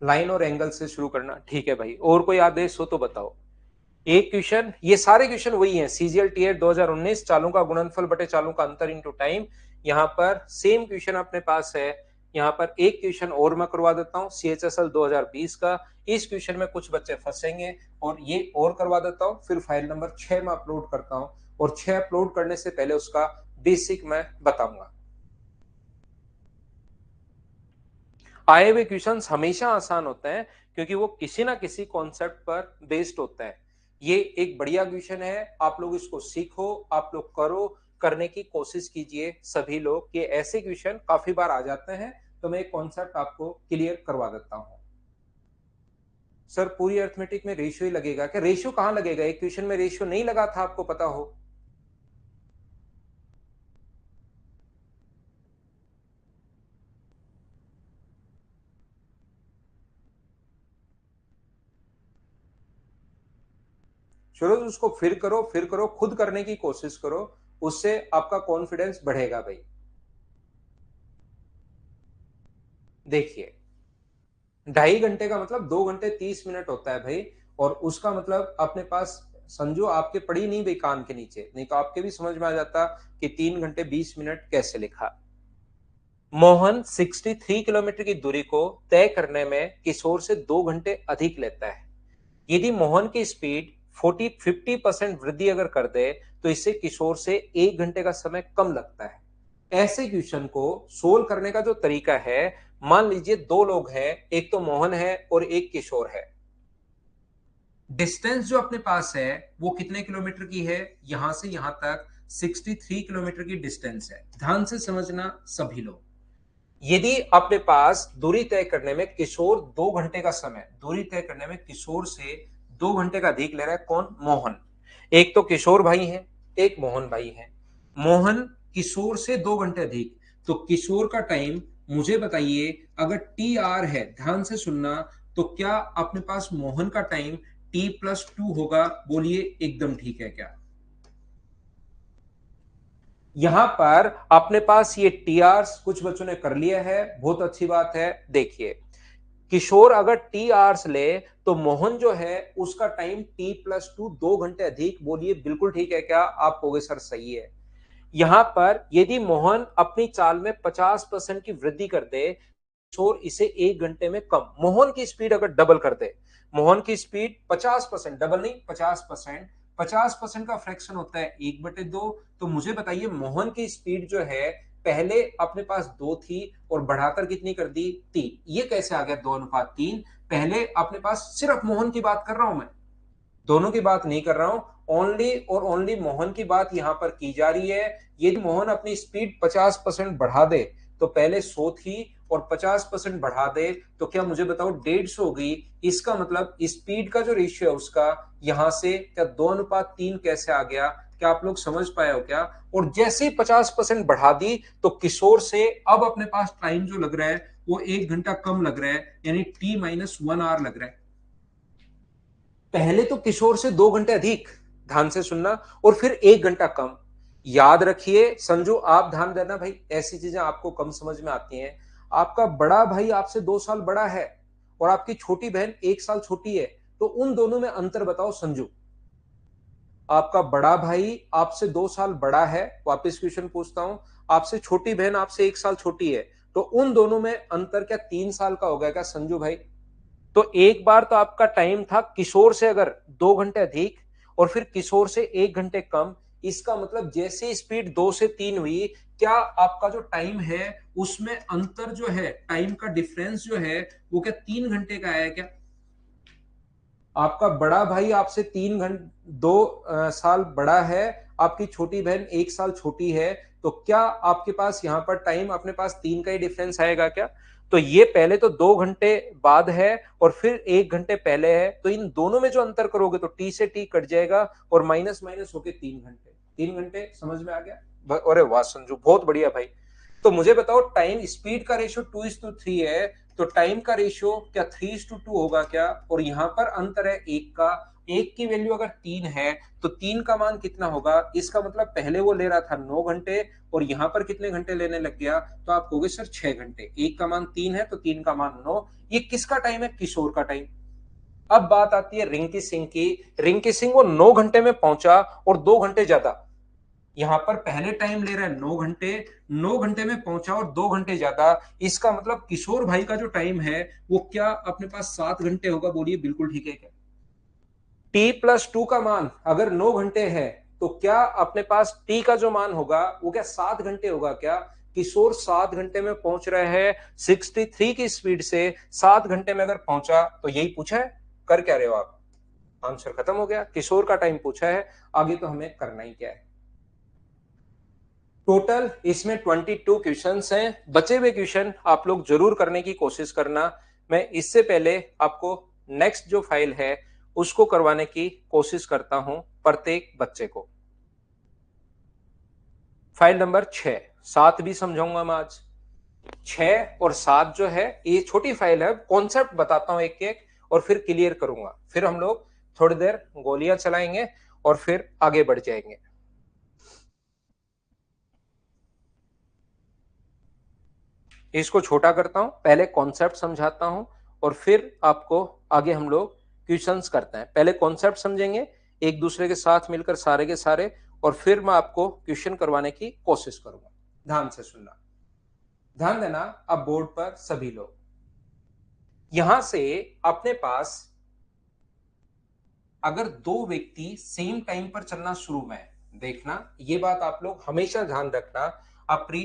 लाइन और एंगल से शुरू करना, ठीक है भाई। और कोई आदेश हो तो बताओ। एक क्वेश्चन, ये सारे क्वेश्चन वही हैं, सीजीएल टीएट 2019, चालों का गुणनफल बटे चालों का अंतर इनटू टाइम। यहाँ पर सेम क्वेश्चन अपने पास है। यहाँ पर एक क्वेश्चन और मैं करवा देता हूँ सीएचएसएल 2020 का। इस क्वेश्चन में कुछ बच्चे फंसेंगे और ये और करवा देता हूँ, फिर फाइल नंबर 6 में अपलोड करता हूँ, और 6 अपलोड करने से पहले उसका बेसिक मैं बताऊंगा। आए हुए क्वेश्चंस हमेशा आसान होते हैं क्योंकि वो किसी ना किसी कॉन्सेप्ट पर बेस्ड होता है। ये एक बढ़िया क्वेश्चन है, आप लोग इसको सीखो, आप लोग करो, करने की कोशिश कीजिए सभी लोग। ये ऐसे क्वेश्चन काफी बार आ जाते हैं, तो मैं एक कॉन्सेप्ट आपको क्लियर करवा देता हूं। सर पूरी अर्थमेटिक में रेशियो ही लगेगा क्या? रेशियो कहां लगेगा? एक क्वेश्चन में रेशियो नहीं लगा था, आपको पता हो। चलो तो उसको फिर करो, फिर करो, खुद करने की कोशिश करो, उससे आपका कॉन्फिडेंस बढ़ेगा भाई। देखिए, 2.5 घंटे का मतलब 2 घंटे 30 मिनट होता है भाई। और उसका मतलब अपने पास समझो, आपके पड़ी नहीं भाई कान के नीचे, नहीं तो आपके भी समझ में आ जाता कि 3 घंटे 20 मिनट कैसे लिखा। मोहन 63 किलोमीटर की दूरी को तय करने में किशोर से 2 घंटे अधिक लेता है। यदि मोहन की स्पीड 50% वृद्धि अगर कर दे तो इससे किशोर से 1 घंटे का समय कम लगता है। ऐसे क्वेश्चन को सोल्व करने का जो तरीका है, मान लीजिए दो लोग हैं, एक तो मोहन है और एक किशोर है। डिस्टेंस जो अपने पास है वो कितने किलोमीटर की है? यहां से यहां तक 63 किलोमीटर की डिस्टेंस है। ध्यान से समझना सभी लोग। यदि अपने पास दूरी तय करने में किशोर 2 घंटे का समय, दूरी तय करने में किशोर से 2 घंटे का अधिक ले रहा है, कौन? मोहन। एक तो किशोर भाई है, एक मोहन भाई है। मोहन किशोर से 2 घंटे अधिक, तो किशोर का टाइम मुझे बताइए, अगर टी आर है, ध्यान से सुनना, तो क्या अपने पास मोहन का टाइम T+2 होगा? बोलिए एकदम ठीक है क्या? यहां पर अपने पास ये टी आर कुछ बच्चों ने कर लिया है, बहुत अच्छी बात है। देखिए, किशोर अगर टी आवर्स ले तो मोहन जो है उसका टाइम T+2 2 घंटे अधिक। बोलिए बिल्कुल ठीक है क्या? आप कहोगे सर सही है। यहां पर यदि मोहन अपनी चाल में 50% की वृद्धि कर दे, किशोर इसे 1 घंटे में कम। मोहन की स्पीड अगर डबल कर दे, मोहन की स्पीड 50%, डबल नहीं 50%, 50% का फ्रैक्शन होता है 1/2। तो मुझे बताइए मोहन की स्पीड जो है पहले अपने पास 2 थी और बढ़ाकर कितनी कर दी 3। ये कैसे आ गया 2:3? पहले अपने पास सिर्फ मोहन की बात कर रहा हूं मैं, दोनों की बात नहीं कर रहा हूं, ओनली और ओनली मोहन की बात यहां पर की जा रही है। यदि मोहन अपनी स्पीड 50% बढ़ा दे तो पहले 100 थी और 50% बढ़ा दे तो क्या मुझे बताओ 150 हो गई। इसका मतलब स्पीड का जो रेशियो है उसका यहां से क्या 2:3 कैसे आ गया? क्या आप लोग समझ पाए हो क्या? और जैसे ही 50% बढ़ा दी तो किशोर से अब अपने पास टाइम जो लग रहा है वो 1 घंटा कम लग रहा है, यानी T-1 आवर लग रहा है। पहले तो किशोर से 2 घंटे अधिक, ध्यान से सुनना, और फिर 1 घंटा कम। याद रखिए संजू, आप ध्यान देना भाई, ऐसी चीजें आपको कम समझ में आती हैं। आपका बड़ा भाई आपसे 2 साल बड़ा है और आपकी छोटी बहन 1 साल छोटी है, तो उन दोनों में अंतर बताओ संजू। आपका बड़ा भाई आपसे 2 साल बड़ा है, वापस क्वेश्चन पूछता हूं, आपसे छोटी बहन आपसे 1 साल छोटी है, तो उन दोनों में अंतर क्या 3 साल का हो गया क्या संजू भाई? तो एक बार तो आपका टाइम था किशोर से अगर 2 घंटे अधिक और फिर किशोर से 1 घंटे कम। इसका मतलब जैसे स्पीड 2 से 3 हुई, क्या आपका जो टाइम है उसमें अंतर जो है, टाइम का डिफरेंस जो है वो क्या 3 घंटे का आया क्या? आपका बड़ा भाई आपसे 3 घंटे 2 साल बड़ा है, आपकी छोटी बहन 1 साल छोटी है, तो क्या आपके पास यहाँ पर टाइम अपने पास 3 का ही डिफरेंस आएगा क्या? तो ये पहले तो 2 घंटे बाद है और फिर 1 घंटे पहले है, तो इन दोनों में जो अंतर करोगे तो टी से टी कट जाएगा और माइनस माइनस होके 3 घंटे। 3 घंटे समझ में आ गया? अरे वाह संजू, बहुत बढ़िया भाई। तो मुझे बताओ टाइम स्पीड का रेशियो 2:3 है, तो टाइम का रेशियो क्या 3:2 होगा क्या? और यहां पर अंतर है 1 का, 1 की वैल्यू अगर 3 है तो 3 का मान कितना होगा? इसका मतलब पहले वो ले रहा था 9 घंटे और यहां पर कितने घंटे लेने लग गया? तो आप कहोगे सर 6 घंटे, 1 का मान 3 है तो 3 का मान 9। ये किसका टाइम है? किशोर का टाइम। अब बात आती है रिंकी सिंह की। रिंकी सिंह वो 9 घंटे में पहुंचा और 2 घंटे ज्यादा, यहां पर पहले टाइम ले रहा है 9 घंटे, 9 घंटे में पहुंचा और 2 घंटे ज्यादा। इसका मतलब किशोर भाई का जो टाइम है वो क्या अपने पास 7 घंटे होगा? बोलिए बिल्कुल ठीक है क्या? T+2 का मान अगर 9 घंटे है तो क्या अपने पास T का जो मान होगा वो क्या 7 घंटे होगा क्या? किशोर 7 घंटे में पहुंच रहे हैं 63 की स्पीड से, 7 घंटे में अगर पहुंचा तो यही पूछा है। कर क्या रहे हो आप? आंसर खत्म हो गया, किशोर का टाइम पूछा है, आगे तो हमें करना ही क्या है। टोटल इसमें 22 क्वेश्चंस हैं। बचे हुए क्वेश्चन आप लोग जरूर करने की कोशिश करना। मैं इससे पहले आपको नेक्स्ट जो फाइल है उसको करवाने की कोशिश करता हूं प्रत्येक बच्चे को। फाइल नंबर 6, 7 भी समझाऊंगा मैं आज। 6 और 7 जो है ये छोटी फाइल है, कॉन्सेप्ट बताता हूं एक एक और फिर क्लियर करूंगा। फिर हम लोग थोड़ी देर गोलियां चलाएंगे और फिर आगे बढ़ जाएंगे। इसको छोटा करता हूं, पहले कॉन्सेप्ट समझाता हूं और फिर आपको आगे हम लोग क्वेश्चंस करते हैं। पहले कॉन्सेप्ट समझेंगे एक दूसरे के साथ मिलकर सारे के सारे, और फिर मैं आपको क्वेश्चन करवाने की कोशिश करूंगा। ध्यान से सुनना, ध्यान देना। अब बोर्ड पर सभी लोग, यहां से अपने पास अगर दो व्यक्ति सेम टाइम पर चलना शुरू में, देखना ये बात आप लोग हमेशा ध्यान रखना अपनी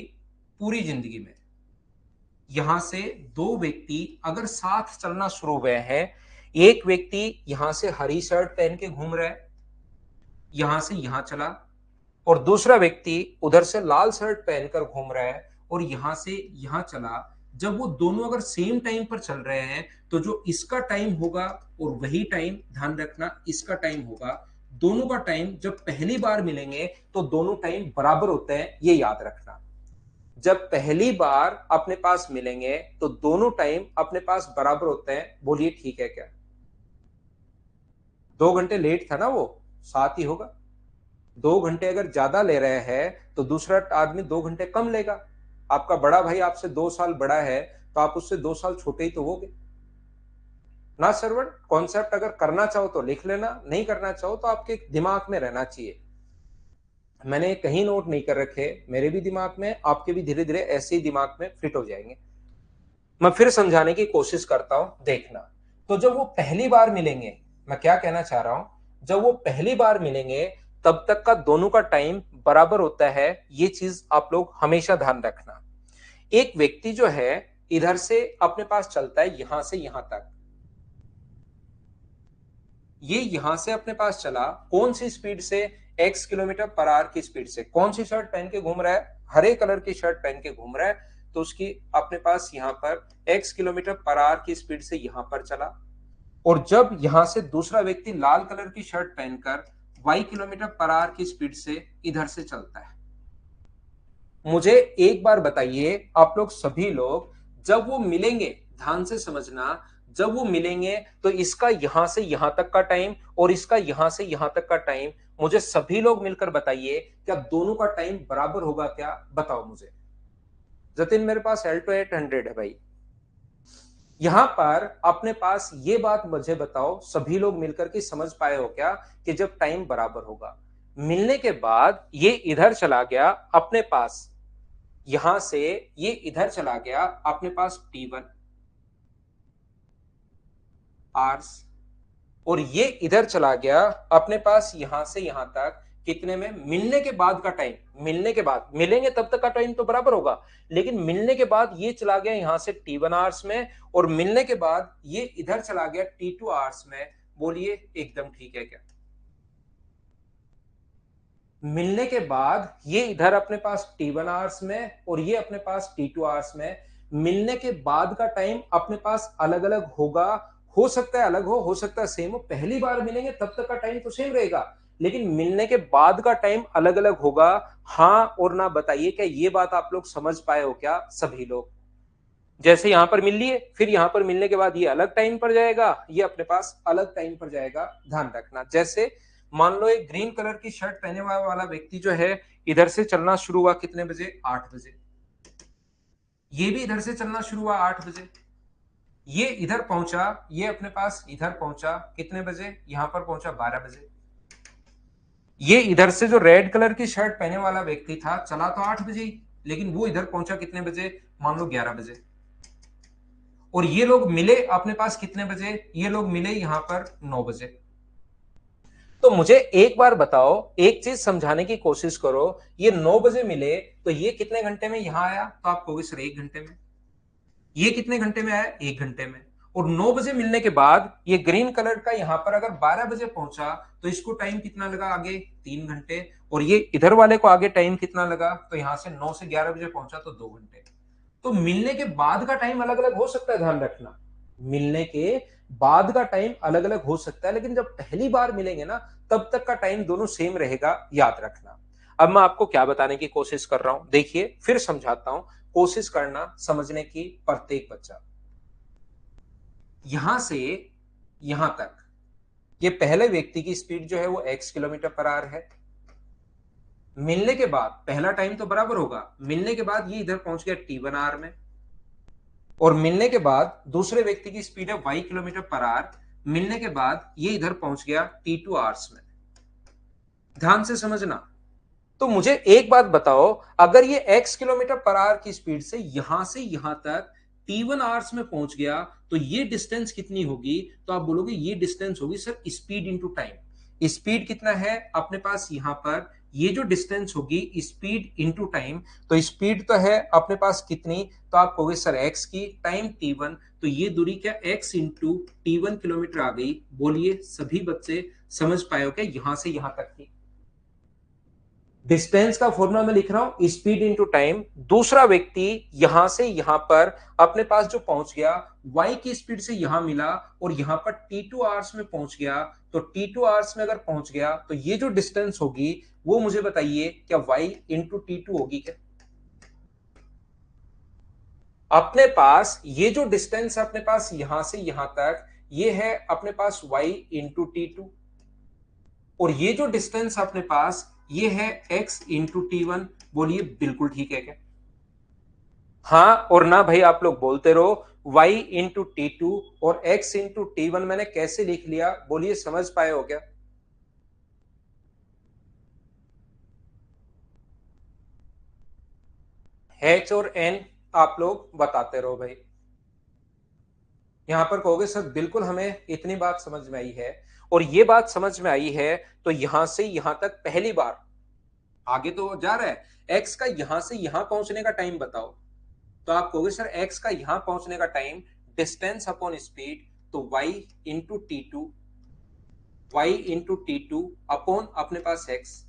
पूरी जिंदगी में। यहां से दो व्यक्ति अगर साथ चलना शुरू हुए हैं, एक व्यक्ति यहां से हरी शर्ट पहन के घूम रहा है, यहां से यहां चला, और दूसरा व्यक्ति उधर से लाल शर्ट पहनकर घूम रहा है और यहां से यहां चला। जब वो दोनों अगर सेम टाइम पर चल रहे हैं तो जो इसका टाइम होगा और वही टाइम, ध्यान रखना, इसका टाइम होगा, दोनों का टाइम जब पहली बार मिलेंगे तो दोनों टाइम बराबर होते हैं, ये याद रखना। जब पहली बार अपने पास मिलेंगे तो दोनों टाइम अपने पास बराबर होते हैं। बोलिए ठीक है क्या? 2 घंटे लेट था ना वो, 7 ही होगा। 2 घंटे अगर ज्यादा ले रहे हैं तो दूसरा आदमी 2 घंटे कम लेगा। आपका बड़ा भाई आपसे 2 साल बड़ा है तो आप उससे 2 साल छोटे ही तो होगे ना सरवण। कॉन्सेप्ट अगर करना चाहो तो लिख लेना, नहीं करना चाहो तो आपके दिमाग में रहना चाहिए। मैंने कहीं नोट नहीं कर रखे, मेरे भी दिमाग में, आपके भी धीरे धीरे ऐसे ही दिमाग में फिट हो जाएंगे। मैं फिर समझाने की कोशिश करता हूं, देखना। तो जब वो पहली बार मिलेंगे, मैं क्या कहना चाह रहा हूं, जब वो पहली बार मिलेंगे तब तक का दोनों का टाइम बराबर होता है। ये चीज आप लोग हमेशा ध्यान रखना। एक व्यक्ति जो है इधर से अपने पास चलता है, यहां से यहां तक, ये यहां से अपने पास चला कौन सी स्पीड से? x किलोमीटर पर आवर की स्पीड से। कौन सी शर्ट पहन के घूम रहा है? हरे कलर की शर्ट पहन के घूम रहा है, तो उसकी अपने पास यहां पर x किलोमीटर पर आवर की स्पीड से यहां पर चला। और जब यहां से दूसरा व्यक्ति लाल कलर की शर्ट पहनकर y किलोमीटर पर आवर की स्पीड से इधर से चलता है। मुझे एक बार बताइए आप लोग सभी लोग, जब वो मिलेंगे, ध्यान से समझना, जब वो मिलेंगे तो इसका यहां से यहां तक का टाइम और इसका यहां से यहां तक का टाइम, मुझे सभी लोग मिलकर बताइए क्या दोनों का टाइम बराबर होगा क्या? बताओ मुझे। जतिन मेरे पास एल्टो 800 है भाई। यहां पर अपने पास ये बात मुझे बताओ सभी लोग मिलकर के समझ पाए हो क्या कि जब टाइम बराबर होगा, मिलने के बाद ये इधर चला गया अपने पास, यहां से ये इधर चला गया अपने पास T1 आवर्स, और ये इधर चला गया अपने पास यहां से यहां तक कितने में? मिलने के बाद का टाइम, मिलने के बाद, मिलेंगे तब तक का टाइम तो बराबर होगा, लेकिन मिलने के बाद ये चला गया यहां से T1 आवर्स में, और मिलने के बाद ये इधर चला गया T2 आवर्स में। बोलिए एकदम ठीक है क्या? मिलने के बाद ये इधर अपने पास T1 आवर्स में और ये अपने पास T2 आवर्स में। मिलने के बाद का टाइम अपने पास अलग अलग होगा, हो सकता है अलग हो सकता है सेम हो। पहली बार मिलेंगे तब तक का टाइम तो सेम रहेगा, लेकिन मिलने के बाद का टाइम अलग अलग होगा। हाँ और ना बताइए क्या ये बात आप लोग समझ पाए हो क्या सभी लोग? जैसे यहां पर मिल लिए, फिर यहां पर मिलने के बाद ये अलग टाइम पर जाएगा, ये अपने पास अलग टाइम पर जाएगा, ध्यान रखना। जैसे मान लो एक ग्रीन कलर की शर्ट पहने वाला व्यक्ति जो है इधर से चलना शुरू हुआ कितने बजे? 8 बजे। ये भी इधर से चलना शुरू हुआ 8 बजे। ये इधर पहुंचा, ये अपने पास इधर पहुंचा कितने बजे? यहां पर पहुंचा 12 बजे। ये इधर से जो रेड कलर की शर्ट पहने वाला व्यक्ति था चला तो 8 बजे ही, लेकिन वो इधर पहुंचा कितने बजे? मान लो 11 बजे। और ये लोग मिले अपने पास कितने बजे? ये लोग मिले यहां पर 9 बजे। तो मुझे एक बार बताओ, एक चीज समझाने की कोशिश करो, ये 9 बजे मिले तो ये कितने घंटे में यहां आया? तो आप कहोगे सर 1 घंटे में। ये कितने घंटे में आया? 1 घंटे में। और 9 बजे मिलने के बाद ये ग्रीन कलर का यहां पर अगर 12 बजे पहुंचा तो इसको टाइम कितना लगा आगे? 3 घंटे। और ये इधर वाले को आगे टाइम कितना लगा? तो यहां से 9 से 11 बजे पहुंचा तो 2 घंटे। तो मिलने के बाद का टाइम अलग अलग हो सकता है, ध्यान रखना। मिलने के बाद का टाइम अलग अलग हो सकता है, लेकिन जब पहली बार मिलेंगे ना तब तक का टाइम दोनों सेम रहेगा, याद रखना। अब मैं आपको क्या बताने की कोशिश कर रहा हूं, देखिए फिर समझाता हूं, कोशिश करना समझने की प्रत्येक बच्चा। यहां से यहां तक ये पहले व्यक्ति की स्पीड जो है वो x किलोमीटर पर आवर है। मिलने के बाद पहला टाइम तो बराबर होगा, मिलने के बाद ये इधर पहुंच गया T1 आवर में, और मिलने के बाद दूसरे व्यक्ति की स्पीड है y किलोमीटर पर आवर। मिलने के बाद ये इधर पहुंच गया T2 आवर्स में। ध्यान से समझना। तो मुझे एक बात बताओ, अगर ये x किलोमीटर पर आवर की स्पीड से यहां तक T1 आवर्स में पहुंच गया तो ये डिस्टेंस कितनी होगी? तो आप बोलोगे ये डिस्टेंस होगी sir speed into time. Speed कितना है अपने पास यहां पर? ये जो डिस्टेंस होगी स्पीड इंटू टाइम, तो स्पीड तो है अपने पास कितनी? तो आप कहोगे सर x की, टाइम T1, तो ये दूरी क्या x इंटू T1 किलोमीटर आ गई। बोलिए सभी बच्चे समझ पाए हो क्या यहां से यहां तक की डिस्टेंस का फॉर्मूला मैं लिख रहा हूं स्पीड इंटू टाइम। दूसरा व्यक्ति यहां से यहां पर अपने पास जो पहुंच गया y की स्पीड से यहां मिला और यहां पर T2 आवर्स में पहुंच गया, तो T2 आवर्स में अगर पहुंच गया तो ये जो डिस्टेंस होगी वो मुझे बताइए क्या y इंटू T2 होगी क्या? अपने पास ये जो डिस्टेंस अपने पास यहां से यहां तक ये है अपने पास y इंटू T2, और ये जो डिस्टेंस अपने पास ये है x इंटू T1। बोलिए बिल्कुल ठीक है क्या? हाँ और ना भाई आप लोग बोलते रहो। y इंटू T2 और x इंटू T1 मैंने कैसे लिख लिया? बोलिए समझ पाए हो क्या? h और n आप लोग बताते रहो भाई। यहां पर कहोगे सर बिल्कुल हमें इतनी बात समझ में आई है, और ये बात समझ में आई है तो यहां से यहां तक पहली बार आगे तो जा रहा है, एक्स का यहां से यहां पहुंचने का टाइम बताओ। तो आप कहोगे सर एक्स का यहां पहुंचने का टाइम डिस्टेंस अपॉन स्पीड, तो y into T two, Y into T two upon अपने पास एक्स।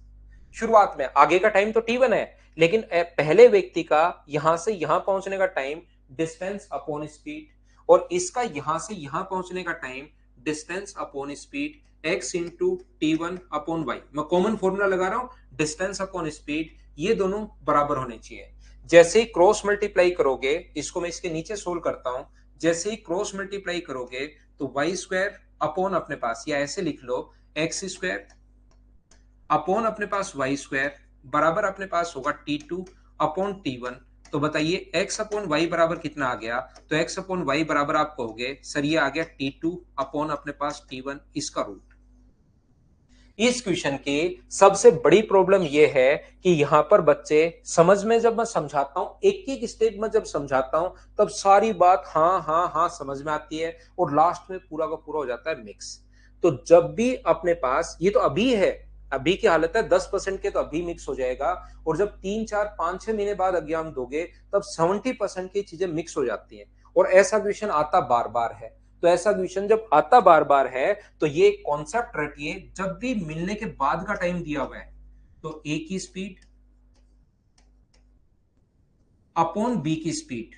शुरुआत में आगे का टाइम तो t1 है, लेकिन पहले व्यक्ति का यहां से यहां पहुंचने का टाइम डिस्टेंस अपॉन स्पीड, और इसका यहां से यहां पहुंचने का time distance upon speed x into T one upon Y. मैं कॉमन फॉर्मूला लगा रहा हूं, डिस्टेंस अपॉन स्पीड, ये दोनों बराबर होने चाहिए। जैसे ही क्रॉस मल्टीप्लाई करोगे, इसको मैं इसके नीचे सोल्व करता हूं, जैसे ही क्रॉस मल्टीप्लाई करोगे तो वाई स्क्वायर अपॉन अपने पास, या ऐसे लिख लो एक्स स्क्वायर अपॉन अपने पास वाई स्क्वायर बराबर अपने पास होगा T two upon T one. तो बताइए x अपॉन वाई बराबर कितना आ गया? तो x अपॉन वाई बराबर आप कहोगे सर ये आ गया टी टू अपॉन अपने पास टी वन, इसका रूट। इस क्वेश्चन की सबसे बड़ी प्रॉब्लम यह है कि यहां पर बच्चे समझ में, जब मैं समझाता हूं एक एक स्टेप में जब समझाता हूं, तब सारी बात हाँ हाँ हाँ समझ में आती है, और लास्ट में पूरा का पूरा हो जाता है मिक्स। तो जब भी अपने पास, ये तो अभी है, अभी की हालत है, 10% के तो अभी मिक्स हो जाएगा, और जब 3 4 5 6 महीने बाद एग्जाम दोगे तब 70% की चीजें मिक्स हो जाती हैं, और ऐसा क्वेश्चन आता बार बार है। तो ऐसा क्वेश्चन जब आता बार बार है, तो ये कॉन्सेप्ट रखिए, जब भी मिलने के बाद का टाइम दिया हुआ है तो ए की स्पीड अपॉन बी की स्पीड,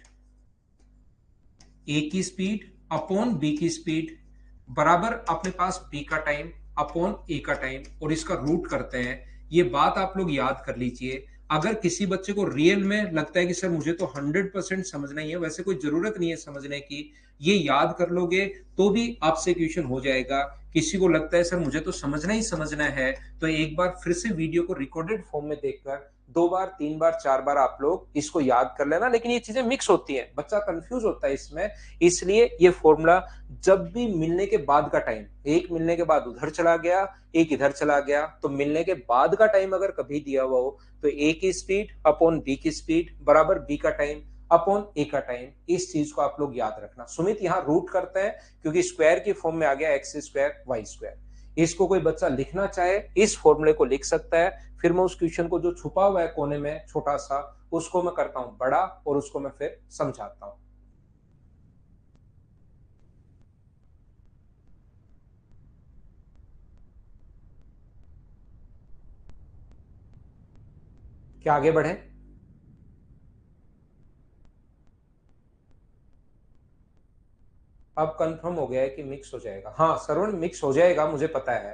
ए की स्पीड अपॉन बी की स्पीड बराबर अपने पास बी का टाइम अपॉन ए का टाइम, और इसका रूट करते हैं। ये बात आप लोग याद कर लीजिए। अगर किसी बच्चे को रियल में लगता है कि सर मुझे तो 100% समझना ही है, वैसे कोई जरूरत नहीं है समझने की, ये याद कर लोगे तो भी आपसे क्वेश्चन हो जाएगा। किसी को लगता है सर मुझे तो समझना ही समझना है, तो एक बार फिर से वीडियो को रिकॉर्डेड फॉर्म में देखकर 2 बार 3 बार 4 बार आप लोग इसको याद कर लेना। लेकिन ये चीजें मिक्स होती हैं, बच्चा कंफ्यूज होता है इसमें, इसलिए ये फॉर्मूला जब भी मिलने के बाद का टाइम, एक मिलने के बाद उधर चला गया, एक इधर चला गया, तो मिलने के बाद का टाइम अगर कभी दिया हुआ हो तो ए की स्पीड अपॉन बी की स्पीड बराबर बी का टाइम अपॉन ए का टाइम। इस चीज को आप लोग याद रखना। सुमित यहाँ रूट करते हैं क्योंकि स्क्वायर की फॉर्म में आ गया एक्स स्क्वायर वाई स्क्वायर। इसको कोई बच्चा लिखना चाहे इस फॉर्मूले को लिख सकता है, फिर मैं उस क्वेश्चन को जो छुपा हुआ है कोने में छोटा सा, उसको मैं करता हूं बड़ा, और उसको मैं फिर समझाता हूं। क्या आगे बढ़े? अब कंफर्म हो गया है कि मिक्स हो जाएगा। हाँ सरवण, मिक्स हो जाएगा मुझे पता है,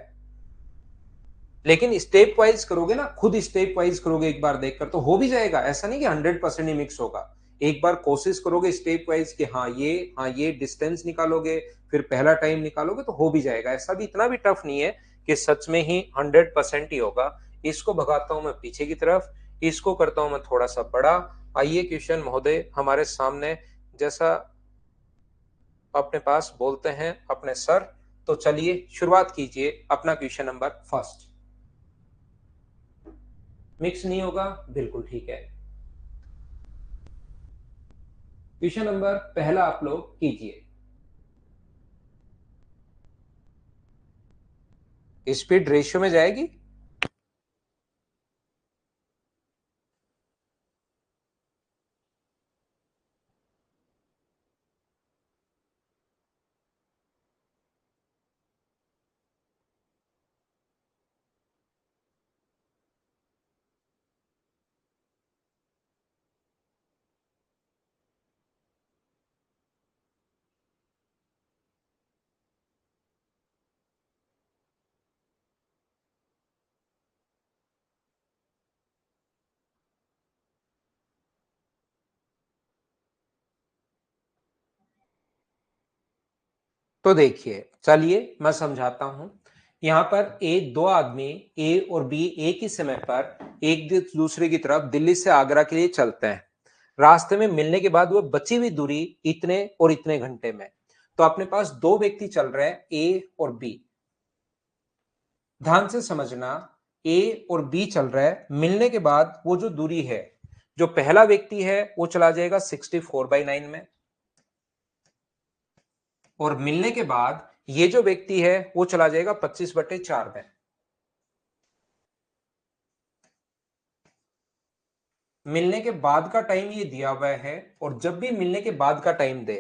लेकिन स्टेप वाइज करोगे ना, खुद स्टेप वाइज करोगे, एक बार देखकर तो हो भी जाएगा। ऐसा नहीं कि 100% ही मिक्स होगा। एक बार कोशिश करोगे स्टेप वाइज कि हाँ ये डिस्टेंस निकालोगे, फिर पहला टाइम निकालोगे तो हो भी जाएगा। ऐसा भी इतना भी टफ नहीं है कि सच में ही 100% ही होगा। इसको भगाता हूं मैं पीछे की तरफ, इसको करता हूं मैं थोड़ा सा बड़ा। आइए क्वेश्चन महोदय हमारे सामने, जैसा अपने पास बोलते हैं अपने सर, तो चलिए शुरुआत कीजिए अपना क्वेश्चन नंबर फर्स्ट। मिक्स नहीं होगा, बिल्कुल ठीक है। क्वेश्चन नंबर पहला आप लोग कीजिए। स्पीड रेशियो में जाएगी। तो देखिए, चलिए मैं समझाता हूं। यहां पर दो आदमी ए और बी एक ही समय पर एक दूसरे की तरफ दिल्ली से आगरा के लिए चलते हैं। रास्ते में मिलने के बाद वो बची हुई दूरी इतने और इतने घंटे में। तो अपने पास दो व्यक्ति चल रहे हैं ए और बी। ध्यान से समझना, ए और बी चल रहा है, मिलने के बाद वो जो दूरी है, जो पहला व्यक्ति है वो चला जाएगा 64/9 में, और मिलने के बाद ये जो व्यक्ति है वो चला जाएगा 25/4 में। मिलने के बाद का टाइम ये दिया हुआ है और जब भी मिलने के बाद का टाइम दे,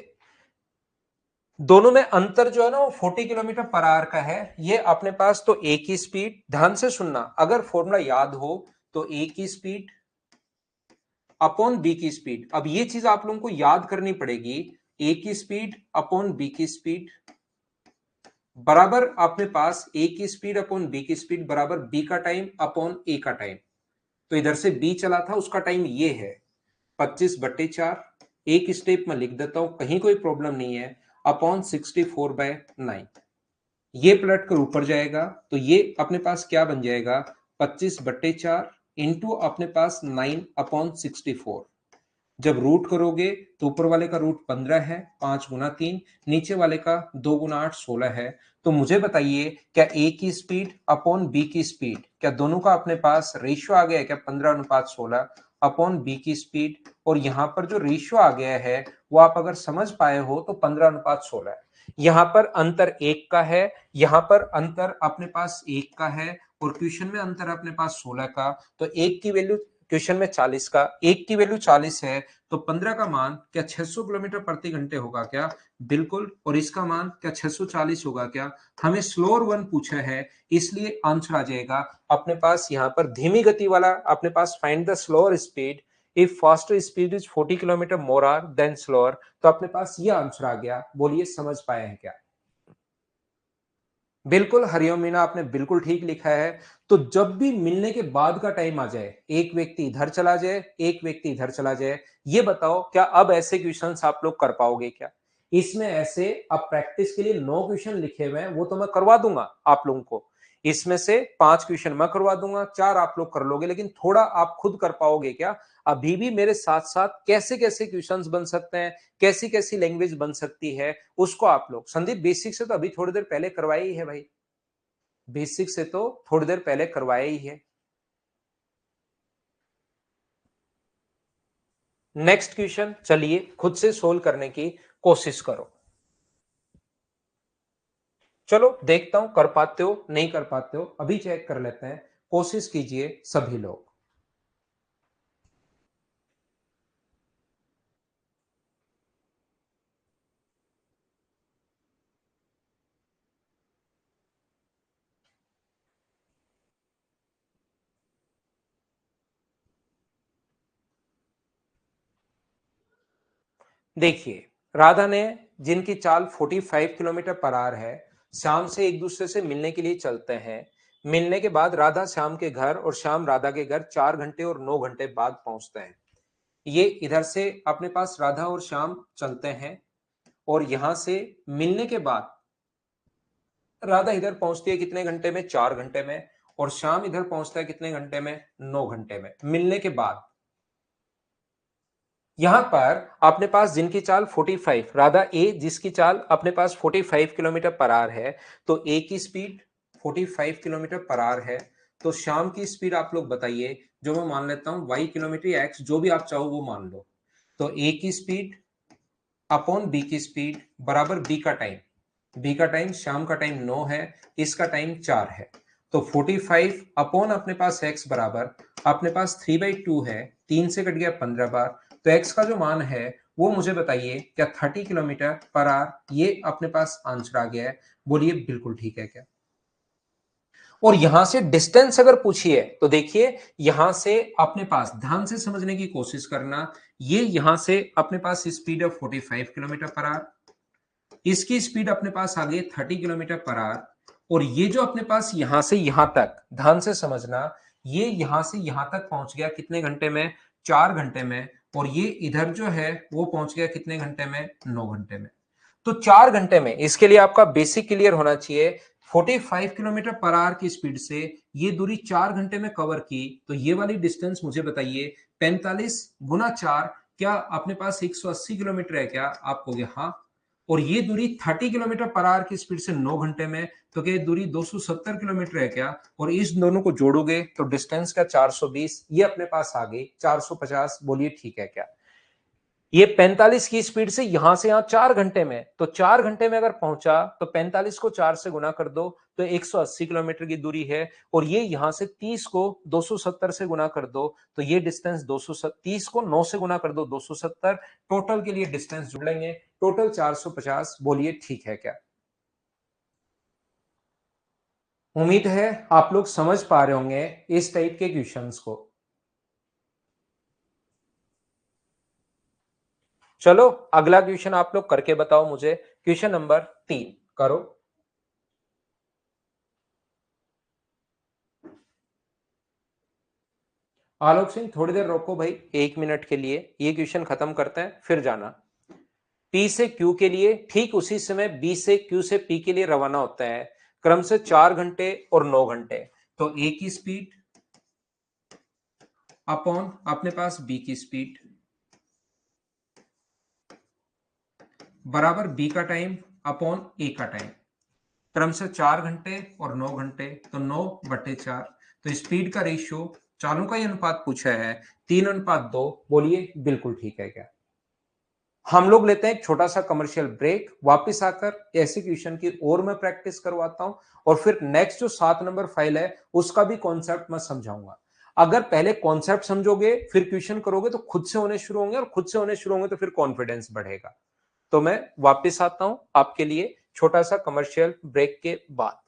दोनों में अंतर जो है ना वो 40 किलोमीटर पर आवर का है। ये अपने पास तो ए की स्पीड, ध्यान से सुनना, अगर फॉर्मूला याद हो तो ए की स्पीड अपॉन बी की स्पीड। अब ये चीज आप लोगों को याद करनी पड़ेगी, ए की स्पीड अपॉन बी की स्पीड बराबर अपने पास ए की स्पीड अपॉन बी की स्पीड बराबर बी का टाइम अपॉन ए का टाइम। तो इधर से बी चला था उसका टाइम ये है 25/4। एक स्टेप में लिख देता हूं, कहीं कोई प्रॉब्लम नहीं है, अपॉन 64/9। ये पलट कर ऊपर जाएगा तो ये अपने पास क्या बन जाएगा, 25/4 इंटू अपने पास 9/64। जब रूट करोगे तो ऊपर वाले का रूट 15 है, 5 × 3, नीचे वाले का 2 × 8 16 है। तो मुझे बताइए क्या ए की स्पीड अपॉन बी की स्पीड, क्या दोनों का अपने पास रेशियो आ गया है क्या, 15:16 अपॉन बी की स्पीड। और यहां पर जो रेशियो आ गया है वो आप अगर समझ पाए हो तो 15:16 है। यहां पर अंतर एक का है, यहां पर अंतर अपने पास एक का है और क्वेश्चन में अंतर अपने पास 16 का। तो एक की वैल्यू क्वेश्चन में 40 का, एक की वैल्यू 40 है तो 15 का मान क्या 600 किलोमीटर प्रति घंटे होगा क्या, बिल्कुल। और इसका मान क्या 640 होगा क्या। हमें स्लोअर वन पूछा है इसलिए आंसर आ जाएगा अपने पास यहां पर धीमी गति वाला। अपने पास find the slower speed if faster speed is 40 kilometre more hour than slower. तो अपने पास ये आंसर आ गया। बोलिए समझ पाए हैं क्या। बिल्कुल हरिओम मीना, आपने बिल्कुल ठीक लिखा है। तो जब भी मिलने के बाद का टाइम आ जाए, एक व्यक्ति इधर चला जाए एक व्यक्ति इधर चला जाए, ये बताओ क्या अब ऐसे क्वेश्चंस आप लोग कर पाओगे क्या। इसमें ऐसे अब प्रैक्टिस के लिए 9 क्वेश्चन लिखे हुए हैं, वो तो मैं करवा दूंगा आप लोगों को। इसमें से 5 क्वेश्चन मैं करवा दूंगा, 4 आप लोग कर लोगे, लेकिन थोड़ा आप खुद कर पाओगे क्या। अभी भी मेरे साथ साथ कैसे कैसे क्वेश्चंस बन सकते हैं, कैसी कैसी लैंग्वेज बन सकती है, उसको आप लोग संदीप बेसिक से तो अभी थोड़ी देर पहले करवाया ही है भाई। बेसिक से तो थोड़ी देर पहले करवाया ही है। नेक्स्ट क्वेश्चन चलिए खुद से सोल्व करने की कोशिश करो। चलो देखता हूं कर पाते हो नहीं कर पाते हो, अभी चेक कर लेते हैं। कोशिश कीजिए सभी लोग। देखिए, राधा ने, जिनकी चाल 45 किलोमीटर पर आवर है, शाम से एक दूसरे से मिलने के लिए चलते हैं। मिलने के बाद राधा श्याम के घर और श्याम राधा के घर 4 घंटे और 9 घंटे बाद पहुंचते हैं। ये इधर से अपने पास राधा और श्याम चलते हैं और यहां से मिलने के बाद राधा इधर पहुंचती है कितने घंटे में, 4 घंटे में। और श्याम इधर पहुंचता है कितने घंटे में, 9 घंटे में। मिलने के बाद यहां पर अपने पास जिनकी चाल 45, राधा ए जिसकी चाल अपने पास 45 किलोमीटर पर आवर है, तो ए की स्पीड 45 किलोमीटर पर आवर है। तो श्याम की स्पीड आप लोग बताइए, जो मैं मान लेता हूं y किलोमीटर या x, जो भी आप चाहो वो मान लो। तो ए की स्पीड अपॉन बी की स्पीड बराबर बी का टाइम। बी का टाइम, शाम का टाइम 9 है, इसका टाइम 4 है। तो 45 अपॉन अपने पास x बराबर अपने पास 3/2 है, 3 से कट गया 15 बार। तो x का जो मान है वो मुझे बताइए क्या 30 किलोमीटर पर आवर। ये अपने पास आंसर आ गया है। बोलिए बिल्कुल ठीक है क्या। और यहां से डिस्टेंस अगर पूछिए तो देखिए, यहां से अपने पास ध्यान से समझने की कोशिश करना। ये यहां से अपने पास स्पीड है 45 किलोमीटर पर आवर, इसकी स्पीड अपने पास आ गई 30 किलोमीटर पर आवर। और ये जो अपने पास यहां से यहां तक, ध्यान से समझना, ये यहां से यहां तक पहुंच गया कितने घंटे में, 4 घंटे में। और ये इधर जो है वो पहुंच गया कितने घंटे में, 9 घंटे में। तो 4 घंटे में, इसके लिए आपका बेसिक क्लियर होना चाहिए। 45 किलोमीटर पर आवर की स्पीड से ये दूरी 4 घंटे में कवर की, तो ये वाली डिस्टेंस मुझे बताइए 45 × 4, क्या अपने पास 180 किलोमीटर है क्या। आप कहोगे हाँ। और ये दूरी 30 किलोमीटर पर आवर की स्पीड से 9 घंटे में, तो क्या दूरी 270 किलोमीटर है क्या। और इस दोनों को जोड़ोगे तो डिस्टेंस का 420, ये अपने पास आ गई 450। बोलिए ठीक है क्या। ये 45 की स्पीड से यहां से यहां 4 घंटे में, तो 4 घंटे में अगर पहुंचा तो 45 को 4 से गुना कर दो तो 180 किलोमीटर की दूरी है। और ये यहां से 30 को 270 से गुना कर दो तो ये डिस्टेंस 230 को 9 से गुना कर दो 270, टोटल के लिए डिस्टेंस जुड़ लेंगे, टोटल 450। बोलिए ठीक है क्या? उम्मीद है आप लोग समझ पा रहे होंगे इस टाइप के क्वेश्चंस को। चलो अगला क्वेश्चन आप लोग करके बताओ मुझे, क्वेश्चन नंबर 3 करो। आलोक सिंह थोड़ी देर रोको भाई, 1 मिनट के लिए ये क्वेश्चन खत्म करते हैं फिर जाना। पी से क्यू के लिए ठीक उसी समय बी से क्यू से पी के लिए रवाना होता है, क्रम से 4 घंटे और 9 घंटे। तो ए की स्पीड अपॉन अपने पास बी की स्पीड बराबर बी का टाइम अपॉन ए का टाइम, क्रम से 4 घंटे और 9 घंटे, तो 9/4। तो स्पीड का रेशियो चालों का ही अनुपात पूछा है, 3:2। बोलिए बिल्कुल ठीक है क्या? हम लोग लेते हैं एक छोटा सा कमर्शियल ब्रेक, वापस आकर ऐसे क्वेश्चन की और मैं प्रैक्टिस करवाता हूं और फिर नेक्स्ट जो 7 नंबर फाइल है उसका भी कॉन्सेप्ट मैं समझाऊंगा। अगर पहले कॉन्सेप्ट समझोगे फिर क्वेश्चन करोगे तो खुद से होने शुरू होंगे, और खुद से होने शुरू होंगे तो फिर कॉन्फिडेंस बढ़ेगा। तो मैं वापस आता हूं आपके लिए छोटा सा कमर्शियल ब्रेक के बाद।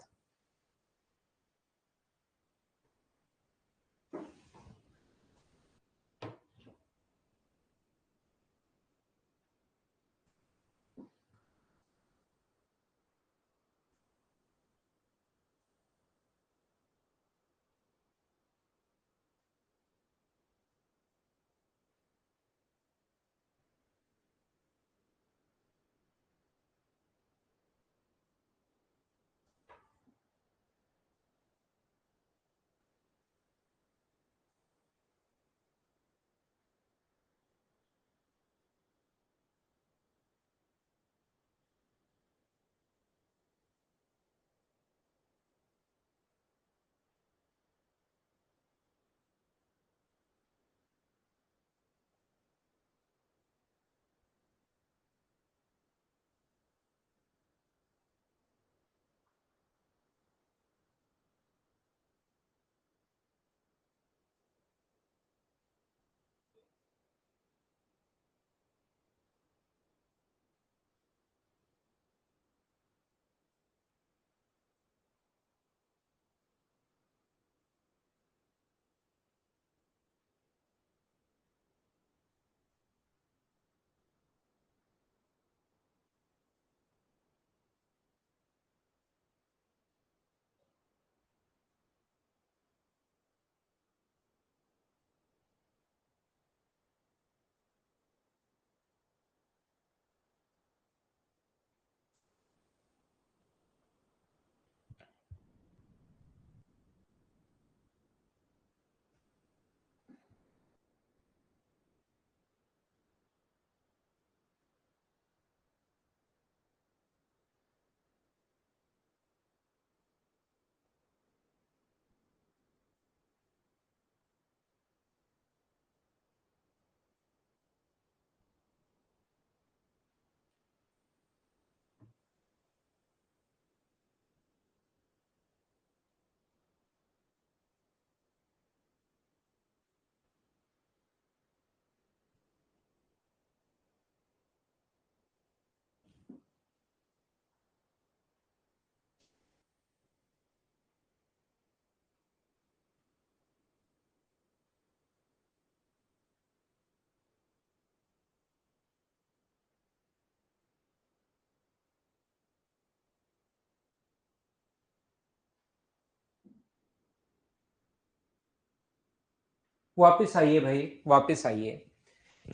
वापस आइए भाई, वापस आइए।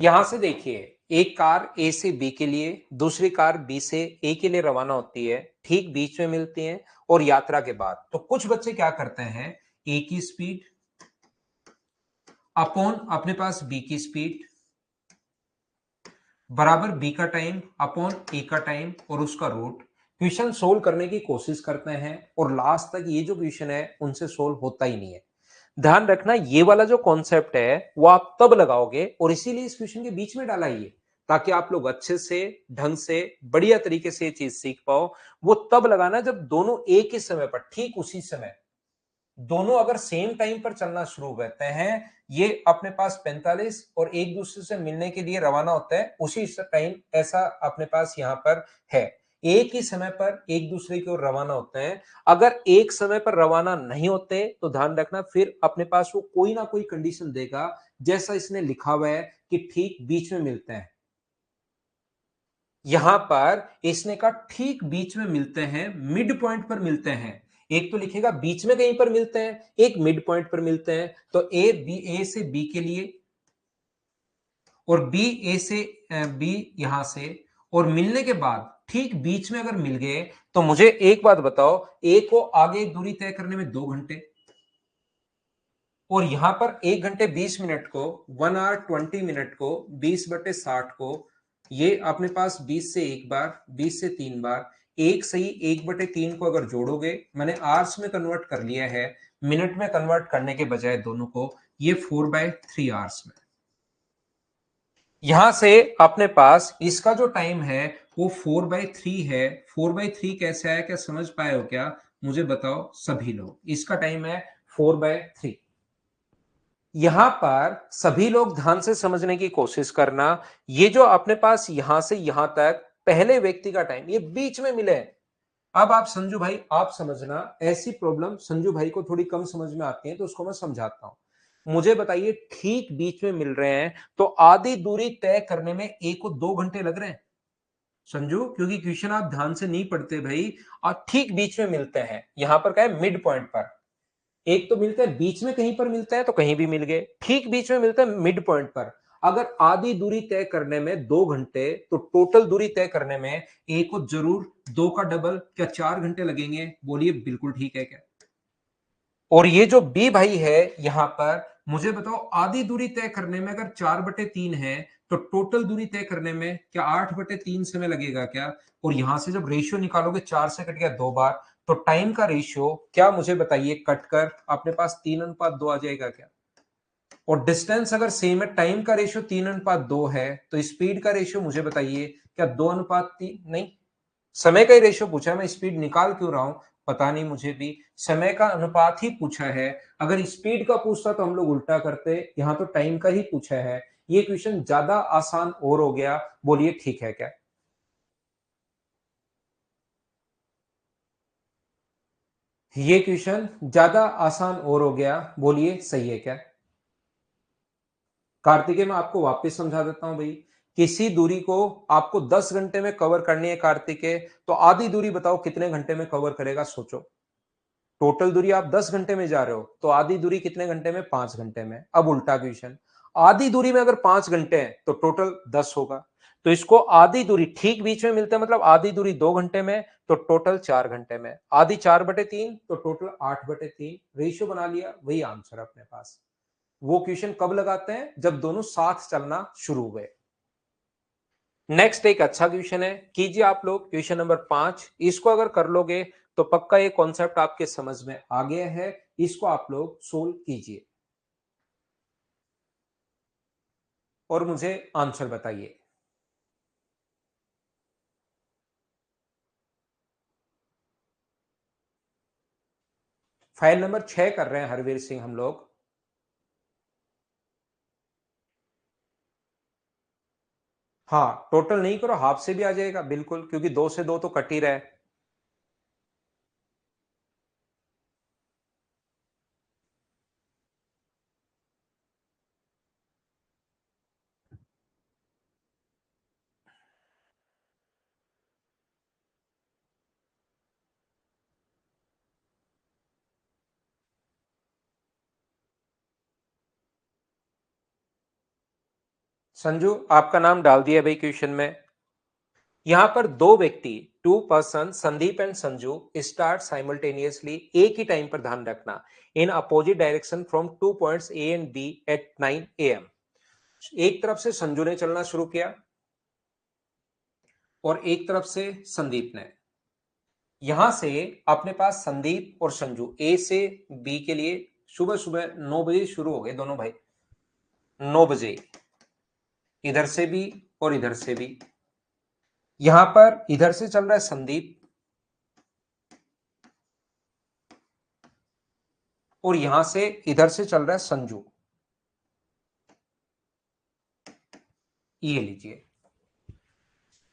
यहां से देखिए, एक कार ए से बी के लिए, दूसरी कार बी से ए के लिए रवाना होती है, ठीक बीच में मिलती हैं और यात्रा के बाद तो कुछ बच्चे क्या करते हैं, ए की स्पीड अपॉन अपने पास बी की स्पीड बराबर बी का टाइम अपॉन ए का टाइम और उसका रूट, क्वेश्चन सोल्व करने की कोशिश करते हैं और लास्ट तक ये जो क्वेश्चन है उनसे सोल्व होता ही नहीं है। ध्यान रखना ये वाला जो कॉन्सेप्ट है वो आप तब लगाओगे, और इसीलिए इस क्वेश्चन के बीच में डाला ये, ताकि आप लोग अच्छे से, ढंग से, बढ़िया तरीके से ये चीज सीख पाओ। वो तब लगाना जब दोनों एक ही समय पर, ठीक उसी समय, दोनों अगर सेम टाइम पर चलना शुरू करते हैं, ये अपने पास 45 और एक दूसरे से मिलने के लिए रवाना होता है, उसी टाइम ऐसा अपने पास यहां पर है। एक ही समय पर एक दूसरे की ओर रवाना होते हैं। अगर एक समय पर रवाना नहीं होते तो ध्यान रखना, फिर अपने पास वो कोई ना कोई कंडीशन देगा, जैसा इसने लिखा हुआ है कि ठीक बीच में मिलते हैं। यहां पर इसने कहा ठीक बीच में मिलते हैं, मिड पॉइंट पर मिलते हैं। एक तो लिखेगा बीच में कहीं पर मिलते हैं, एक मिड पॉइंट पर मिलते हैं। तो ए से बी के लिए, और बी ए से बी यहां से, और मिलने के बाद ठीक बीच में अगर मिल गए, तो मुझे एक बात बताओ, ए को आगे दूरी तय करने में 2 घंटे, और यहां पर 1 घंटे 20 मिनट को, 1 आवर 20 मिनट को 20/60 को, ये अपने पास 20 से एक बार, 20 से 3 बार, एक सही 1/3 को अगर जोड़ोगे, मैंने आवर्स में कन्वर्ट कर लिया है, मिनट में कन्वर्ट करने के बजाय दोनों को, ये 4/3 आवर्स में। यहां से अपने पास इसका जो टाइम है वो 4/3 है। 4/3 कैसे आया, क्या समझ पाए हो क्या? मुझे बताओ सभी लोग, इसका टाइम है 4/3। यहां पर सभी लोग ध्यान से समझने की कोशिश करना। ये जो अपने पास यहां से यहां तक पहले व्यक्ति का टाइम, ये बीच में मिले हैं। अब आप संजू भाई, आप समझना, ऐसी प्रॉब्लम संजू भाई को थोड़ी कम समझ में आती है, तो उसको मैं समझाता हूं। मुझे बताइए, ठीक बीच में मिल रहे हैं, तो आधी दूरी तय करने में एक को 2 घंटे लग रहे हैं संजू, क्योंकि क्वेश्चन आप ध्यान से नहीं पढ़ते भाई। और ठीक बीच में मिलते हैं, यहां पर क्या है, मिड पॉइंट पर। एक तो मिलता है बीच में, कहीं पर मिलता है तो कहीं भी मिल गए, ठीक बीच में मिलता है मिड पॉइंट पर। अगर आधी दूरी तय करने में 2 घंटे, तो टोटल दूरी तय करने में एक को जरूर 2 का डबल, क्या 4 घंटे लगेंगे? बोलिए बिल्कुल ठीक है क्या? और ये जो बी भाई है यहां पर, मुझे बताओ आधी दूरी तय करने में अगर 4/3 है, तो टोटल दूरी तय करने में क्या 8/3 समय लगेगा क्या? और यहां से जब रेशियो निकालोगे, 4 से कट गया 2 बार, तो टाइम का रेशियो क्या, मुझे बताइए, कटकर अपने पास 3:2 आ जाएगा क्या? और डिस्टेंस अगर सेम है, टाइम का रेशियो 3:2 है, तो स्पीड का रेशियो मुझे बताइए, क्या 2:3? नहीं, समय का ही रेशियो पूछा है, मैं स्पीड निकाल क्यों रहा हूं पता नहीं मुझे भी। समय का अनुपात ही पूछा है। अगर स्पीड का पूछता तो हम लोग उल्टा करते, यहां तो टाइम का ही पूछा है। ये क्वेश्चन ज्यादा आसान और हो गया। बोलिए ठीक है क्या? ये क्वेश्चन ज्यादा आसान और हो गया, बोलिए सही है क्या? कार्तिकेय, मैं आपको वापस समझा देता हूं भाई। किसी दूरी को आपको 10 घंटे में कवर करनी है कार्तिकेय, तो आधी दूरी बताओ कितने घंटे में कवर करेगा, सोचो। टोटल दूरी आप 10 घंटे में जा रहे हो, तो आधी दूरी कितने घंटे में? 5 घंटे में। अब उल्टा क्वेश्चन, आधी दूरी में अगर 5 घंटे हैं, तो टोटल 10 होगा। तो इसको आधी दूरी ठीक बीच में मिलते हैं, मतलब आधी दूरी 2 घंटे में, तो टोटल 4 घंटे में। आधी 4/3, तो टोटल 8/3। रेशियो बना लिया, वही आंसर अपने पास। वो क्वेश्चन कब लगाते हैं? जब दोनों साथ चलना शुरू हुए। नेक्स्ट एक अच्छा क्वेश्चन है, कीजिए आप लोग, क्वेश्चन नंबर 5। इसको अगर कर लोगे तो पक्का ये कॉन्सेप्ट आपके समझ में आ गया है। इसको आप लोग सोल्व कीजिए और मुझे आंसर बताइए। फाइल नंबर 6 कर रहे हैं हरवीर सिंह हम लोग। हाँ, टोटल नहीं करो, हाफ से भी आ जाएगा बिल्कुल, क्योंकि 2 से 2 तो कट ही रहा है। संजू, आपका नाम डाल दिया भाई क्वेश्चन में। यहां पर दो व्यक्ति, 2 person, Sandeep and Sanju, start simultaneously, एक ही टाइम पर, ध्यान रखना, in opposite direction from 2 points A and B at 9 AM। एक तरफ से संजू ने चलना शुरू किया और एक तरफ से संदीप ने। यहां से अपने पास संदीप और संजू ए से बी के लिए सुबह सुबह 9 बजे शुरू हो गए दोनों भाई, 9 बजे, इधर से भी और इधर से भी। यहां पर इधर से चल रहा है संदीप और यहां से इधर से चल रहा है संजू। ये लीजिए,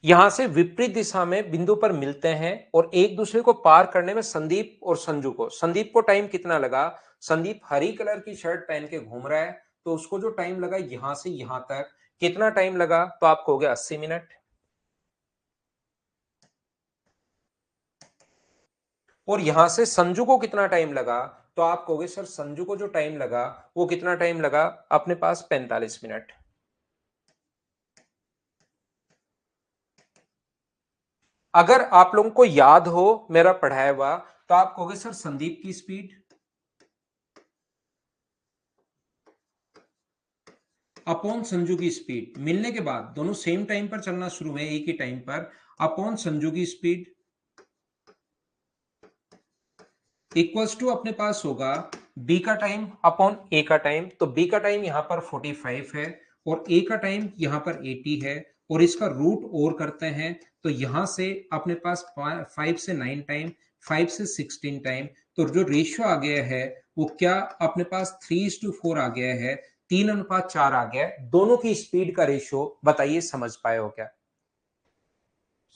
यहां से विपरीत दिशा में बिंदु पर मिलते हैं और एक दूसरे को पार करने में संदीप और संदीप को टाइम कितना लगा? संदीप हरी कलर की शर्ट पहन के घूम रहा है, तो उसको जो टाइम लगा यहां से यहां तक, कितना टाइम लगा? तो आप कहोगे 80 मिनट। और यहां से संजू को कितना टाइम लगा? तो आप कहोगे सर संजू को जो टाइम लगा वो कितना टाइम लगा अपने पास? 45 मिनट। अगर आप लोगों को याद हो मेरा पढ़ाया हुआ, तो आप कहोगे सर संदीप की स्पीड अपॉन संजू की स्पीड, मिलने के बाद दोनों सेम टाइम पर चलना शुरू हुए एक ही टाइम पर, अपॉन संजू की स्पीड इक्वल्स टू अपने पास होगा बी का टाइम अपॉन ए का टाइम। तो बी का टाइम यहां पर 45 है और ए का टाइम यहां पर 80 है, और इसका रूट और करते हैं तो यहां से अपने पास 5 से 9 टाइम, 5 से 16 टाइम। तो जो रेशियो आ गया है वो क्या अपने पास 3:4 आ गया है, 3:4 आ गया है। दोनों की स्पीड का रेशियो बताइए, समझ पाए हो क्या?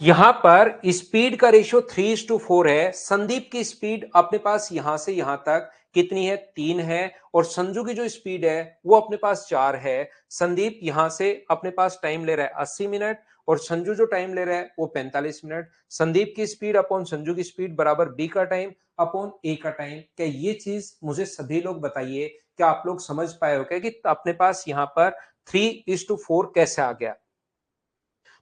यहां पर स्पीड का रेशियो 3:4 है। संदीप की स्पीड अपने पास यहां से यहां तक कितनी है? 3 है। और संजू की जो स्पीड है वो अपने पास 4 है। संदीप यहां से अपने पास टाइम ले रहा है 80 मिनट और संजू जो टाइम ले रहा है वो 45 मिनट। संदीप की स्पीड अपॉन संजू की स्पीड बराबर बी का टाइम अपॉन ए का टाइम। क्या ये चीज मुझे सभी लोग बताइए, क्या आप लोग समझ पाए हो क्या कि अपने पास यहां पर 3:4 कैसे आ गया?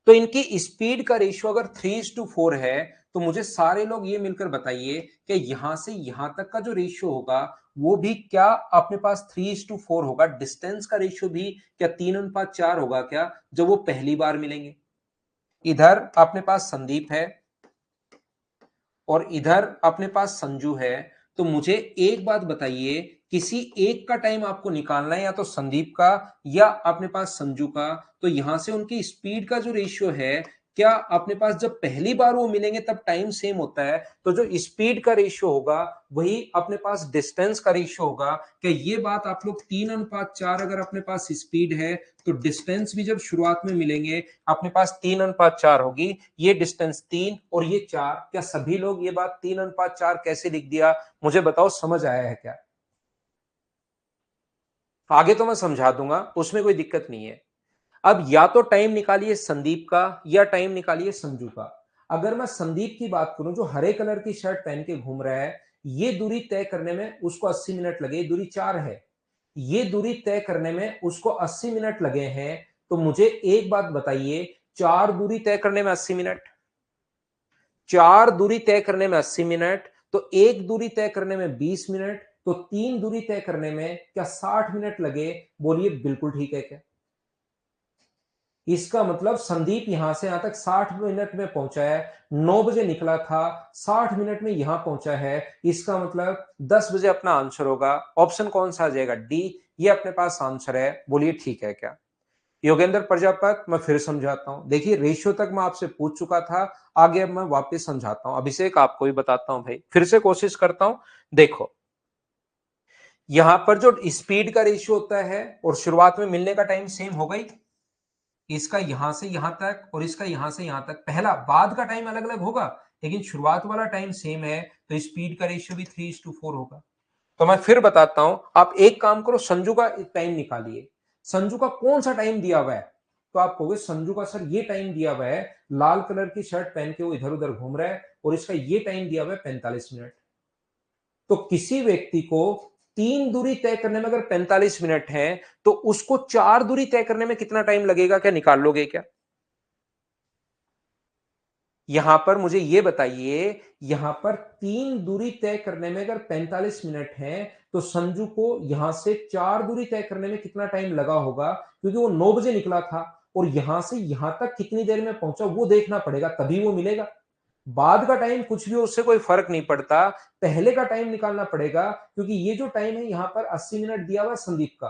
तो इनकी स्पीड का रेशियो अगर 3:4 है, तो मुझे सारे लोग ये मिलकर बताइए कि यहां से यहां तक का जो रेशियो होगा वो भी क्या अपने पास 3:4 होगा? डिस्टेंस का रेशियो भी क्या 3:4 होगा क्या जब वो पहली बार मिलेंगे? इधर अपने पास संदीप है और इधर अपने पास संजू है। तो मुझे एक बात बताइए, किसी एक का टाइम आपको निकालना है, या तो संदीप का या अपने पास संजू का। तो यहां से उनकी स्पीड का जो रेशियो है, क्या अपने पास जब पहली बार वो मिलेंगे तब टाइम सेम होता है? तो जो स्पीड का रेशियो होगा वही अपने पास डिस्टेंस का रेशियो होगा। क्या ये बात आप लोग 3:4 अगर अपने पास स्पीड है तो डिस्टेंस भी जब शुरुआत में मिलेंगे अपने पास 3:4 होगी। ये डिस्टेंस 3 और ये 4। क्या सभी लोग ये बात 3:4 कैसे लिख दिया? मुझे बताओ, समझ आया है क्या? आगे तो मैं समझा दूंगा, उसमें कोई दिक्कत नहीं है। अब या तो टाइम निकालिए संदीप का या टाइम निकालिए संजू का। अगर मैं संदीप की बात करूं जो हरे कलर की शर्ट पहन के घूम रहा है, ये दूरी तय करने में उसको 80 मिनट लगे, दूरी 4 है। ये दूरी तय करने में उसको 80 मिनट लगे हैं। तो मुझे एक बात बताइए, 4 दूरी तय करने में 80 मिनट, 4 दूरी तय करने में 80 मिनट, तो एक दूरी तय करने में 20 मिनट, तो 3 दूरी तय करने में क्या 60 मिनट लगे? बोलिए बिल्कुल ठीक है क्या? इसका मतलब संदीप यहां से यहां तक 60 मिनट में पहुंचा है। 9 बजे निकला था, 60 मिनट में यहां पहुंचा है। इसका मतलब 10 बजे अपना आंसर होगा। ऑप्शन कौन सा आ जाएगा? डी। ये अपने पास आंसर है। बोलिए ठीक है क्या? योगेंद्र प्रजापत, मैं फिर समझाता हूं। देखिए रेशियो तक मैं आपसे पूछ चुका था, आगे अब मैं वापस समझाता हूं। अभिषेक आपको भी बताता हूं भाई, फिर से कोशिश करता हूं। देखो, यहां पर जो स्पीड का रेशियो होता है और शुरुआत में मिलने का टाइम सेम हो गई, इसका यहां से यहां तक और इसका यहां से यहां तक, पहला बाद का टाइम अलग अलग होगा लेकिन शुरुआत वाला टाइम सेम है, तो स्पीड का रेशियो भी 3:4 होगा। तो मैं फिर बताता हूं, आप एक काम करो, संजू का टाइम निकालिए। संजू का कौन सा टाइम दिया हुआ है? तो आप कहोगे संजू का सर ये टाइम दिया हुआ है, लाल कलर की शर्ट पहन के वो इधर उधर घूम रहा है और इसका ये टाइम दिया हुआ है 45 मिनट। तो किसी व्यक्ति को 3 दूरी तय करने में अगर 45 मिनट है, तो उसको 4 दूरी तय करने में कितना टाइम लगेगा? क्या निकाल लोगे क्या? यहां पर मुझे यह बताइए, यहां पर 3 दूरी तय करने में अगर 45 मिनट है, तो संजू को यहां से 4 दूरी तय करने में कितना टाइम लगा होगा? क्योंकि वो 9 बजे निकला था और यहां से यहां तक कितनी देर में पहुंचा वो देखना पड़ेगा, तभी वो मिलेगा। बाद का टाइम कुछ भी हो, उससे कोई फर्क नहीं पड़ता, पहले का टाइम निकालना पड़ेगा। क्योंकि ये जो टाइम है यहां पर 80 मिनट दिया हुआ है संदीप का।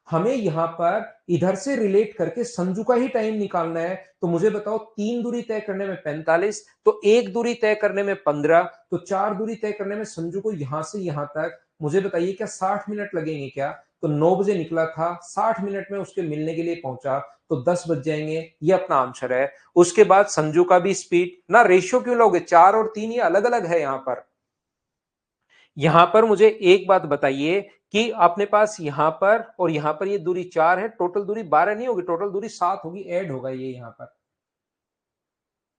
हमें यहां पर इधर से रिलेट करके संजू का ही टाइम निकालना है। तो मुझे बताओ, 3 दूरी तय करने में 45, तो 1 दूरी तय करने में 15, तो 4 दूरी तय करने में संजू को यहां से यहां तक, मुझे बताइए क्या 60 मिनट लगेंगे क्या? तो 9 बजे निकला था, 60 मिनट में उसके मिलने के लिए पहुंचा, तो 10 बज जाएंगे। ये अपना आंसर है। उसके बाद संजू का भी स्पीड ना, रेशियो क्यों लोगे? 4 और 3 ये अलग अलग है। यहां पर मुझे एक बात बताइए कि अपने पास यहां पर और यहां पर ये दूरी 4 है, टोटल दूरी 12 नहीं होगी, टोटल दूरी 7 होगी, ऐड होगा ये यहां पर।